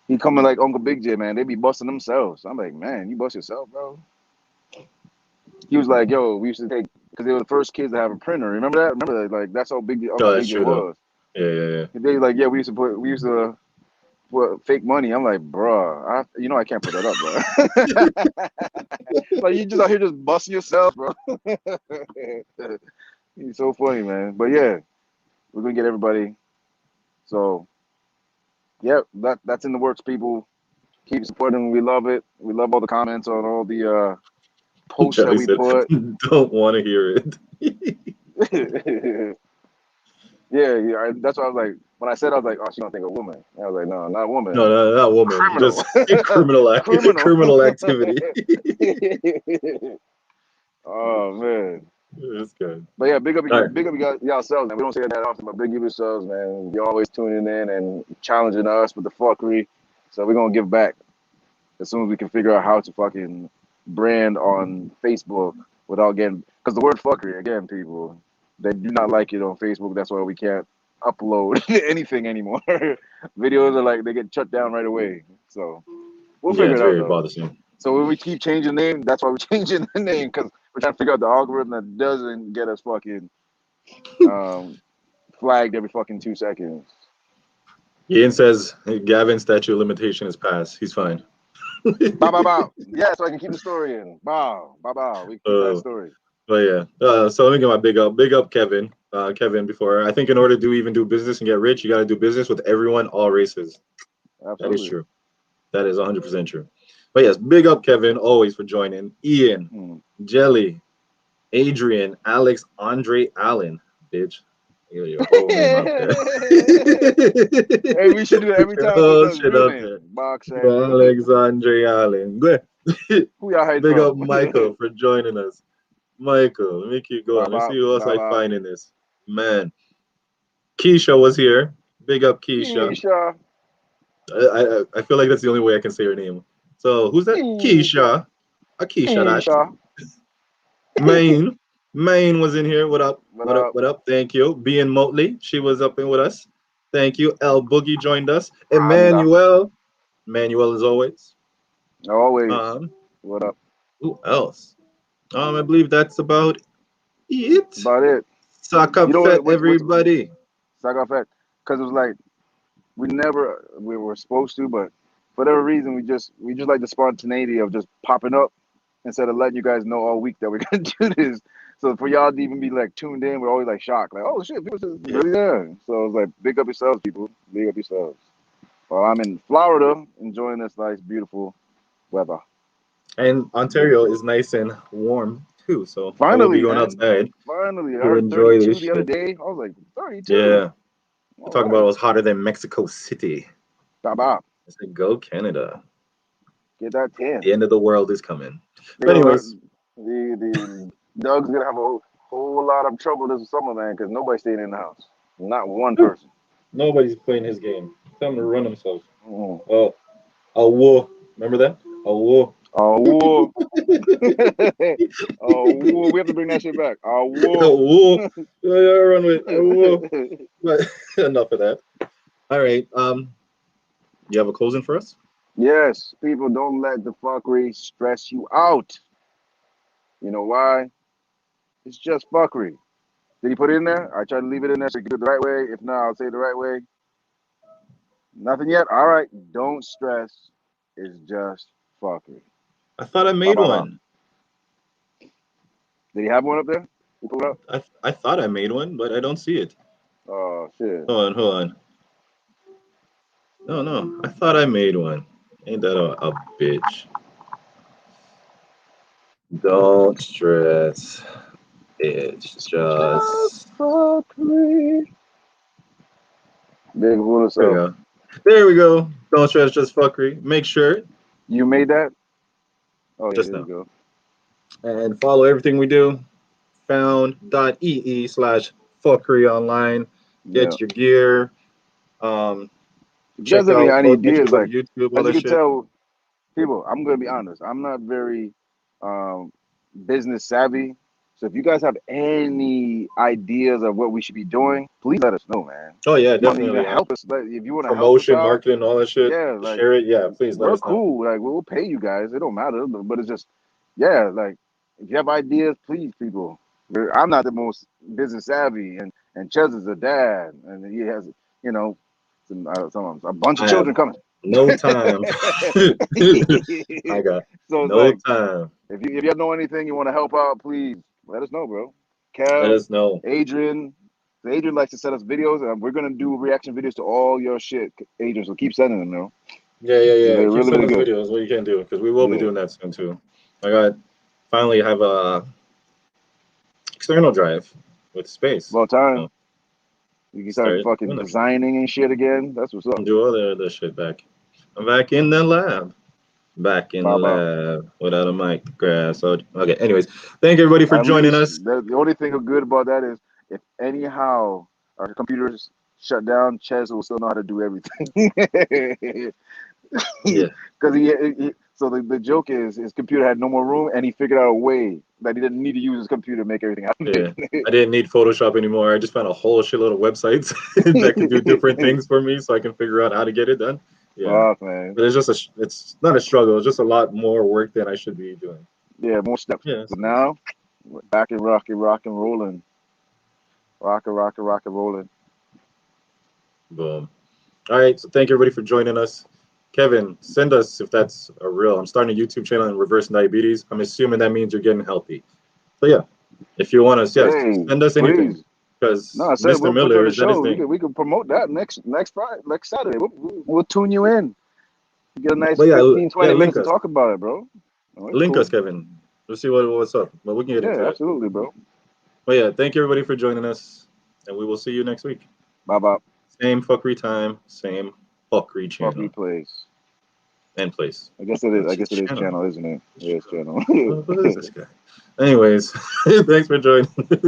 he coming like Uncle Big J, man. They be busting themselves. I'm like, man, you bust yourself, bro. He was like, yo, we used to take because they were the first kids to have a printer. Remember that? Remember that? Like that's how big it Oh, that's true though. was. Yeah. They like, yeah, we used to put fake money. I'm like, bruh, I can't put that up, bro. Like you just out here just busting yourself, bro. He's so funny, man. But yeah, we're gonna get everybody. So yeah, that's in the works, people. Keep supporting. We love it. We love all the comments on all the posts that Jelly we said, put. don't want to hear it. yeah. That's why I was like, when I said, I was like, oh, she don't think a woman. And I was like, no, not a woman. No, not woman. Criminal. Just criminal activity. Oh man. That's good. But yeah, big up All right. yourselves, man. We don't say that often, but big up yourselves, man. You're always tuning in and challenging us with the fuckery. So we're gonna give back as soon as we can figure out how to fucking brand on Facebook without getting, because the word fuckery, again, people, they do not like it on Facebook. That's why we can't upload anything anymore. Videos are like, they get shut down right away. So we'll Yeah, figure it's it out very though. bothersome. So when we keep changing the name, that's why we're changing the name, because we're trying to figure out the algorithm that doesn't get us fucking flagged every fucking 2 seconds. Ian says Gavin's statute of limitation is passed. He's fine. Bow, bow, bow. Yeah, so I can keep the story in. Bow, bow, bow. We keep that story. But yeah, so let me get my big up, Kevin. Kevin, before I think in order to even do business and get rich, you got to do business with everyone, all races. Absolutely. That is true. That is 100% true. But yes, big up, Kevin, always for joining. Ian, Jelly, Adrian, Alex, Andre, Allen, bitch. Your whole name out there. Hey, we should do that every time. Oh, shit real up name. there. Box Alexandre Allen. Who y'all hate Big from? up Michael for joining us. Michael, let me keep going. Let's see who else I find in this. Man. Keisha was here. Big up Keisha. I feel like that's the only way I can say her name. So who's that? Keisha. Keisha that. Maine was in here. What up? What up? Thank you. Being Motley, she was up in with us. Thank you. L Boogie joined us. Emmanuel. Emmanuel as always. Always. What up? Who else? I believe that's about it. About it. Sock up fat, everybody. Sock up fat. Because it was like we were supposed to, but for whatever reason we just like the spontaneity of just popping up instead of letting you guys know all week that we're gonna do this. So for y'all to even be like tuned in, we're always like shocked, like, oh shit, people just really there. So it's like, big up yourselves, people. Big up yourselves. Well, I'm in Florida enjoying this nice, beautiful weather. And Ontario is nice and warm too, so finally, I will be going outside. Finally, I to heard enjoy 32 this the other shit. day. I was like, 32. Yeah, we're talking about it was hotter than Mexico City. Bop. I said, go Canada. Get that 10. The end of the world is coming. But anyways, the Doug's gonna have a whole lot of trouble this summer, man, because nobody's staying in the house. Not one person. Nobody's playing his game. Tell him to run himself. Mm-hmm. Oh, a war. Remember that? A war. A war. A war. We have to bring that shit back. A war. A war. Run with a war. But enough of that. All right. You have a closing for us? Yes. People, don't let the fuckery stress you out. You know why? It's just fuckery. Did he put it in there? I tried to leave it in there so you can do it the right way. If not, I'll say it the right way. Nothing yet? All right. Don't stress. It's just fuckery. I thought I made one. Did he have one up there? He pulled it up? I thought I made one, but I don't see it. Oh, shit. Hold on. No. I thought I made one. Ain't that a bitch? Don't stress. It's just fuckery. Big hula so. There we go. Don't stress, just fuckery. Make sure you made that. Oh, yeah, just there now. you go. And follow everything we do. Found.ee/fuckery online. Get your gear. Check out any ideas, like YouTube, as you can tell, people, I'm gonna be honest. I'm not very business savvy. So if you guys have any ideas of what we should be doing, please let us know, man. Oh yeah, if definitely. You want to help us, if you want to promotion, help us out, marketing, all that shit. Yeah, like, share it. Yeah, please let us know. We're cool. Like, we'll pay you guys. It don't matter. But it's just, yeah, like, if you have ideas, please, people, I'm not the most business savvy, and Ches is a dad, and he has, you know, a bunch of I have children coming. no time. I got So it's no like, time. if you know anything you want to help out, please let us know, bro. Let Kev, us know. Adrian. Adrian likes to send us videos, and we're gonna do reaction videos to all your shit, Adrian. So keep sending them, bro. Yeah. They're Keep really, sending really us good. videos. What you can do, because we will be Yeah. doing that soon too. I got finally have a external drive with space. About time So you can start started fucking doing that shit. designing and shit again. That's what's up. Do all the other shit back. I'm back in the lab. Back in the Bow bow. lab without a mic. Grass. So okay. Anyways, thank everybody for At joining least us. the only thing good about that is if anyhow our computers shut down, Ches will still know how to do everything. Yeah. Because so the joke is his computer had no more room, and he figured out a way that he didn't need to use his computer to make everything Yeah. happen. I didn't need Photoshop anymore. I just found a whole shitload of websites that can do different things for me, so I can figure out how to get it done. Yeah. Fuck, man. But it's just it's not a struggle. It's just a lot more work than I should be doing. Yeah, more steps. Yeah. But now, we're back and rock and rolling. Rock and rolling. Boom. All right. So thank everybody for joining us. Kevin, send us if that's a real. I'm starting a YouTube channel in reverse diabetes. I'm assuming that means you're getting healthy. So yeah, if you want us, yes, Hey, send us anything please. No, because I said Mr. we'll put you on Miller the has done his show. thing. We could promote that next Friday, next Saturday. We'll tune you in. Get a nice But yeah, 15, yeah, 20 minutes to talk about it, bro. Oh, it's link us, cool. Kevin. We'll see what's up. But we can get into Yeah, that. absolutely, bro. But yeah, thank you everybody for joining us, and we will see you next week. Bye bye. Same fuckery time, same fuckery Fuck channel replays. and place. I guess it is. What's I his guess it is channel? channel, isn't it? Yeah, it's channel. Who is this guy? Anyways, thanks for joining.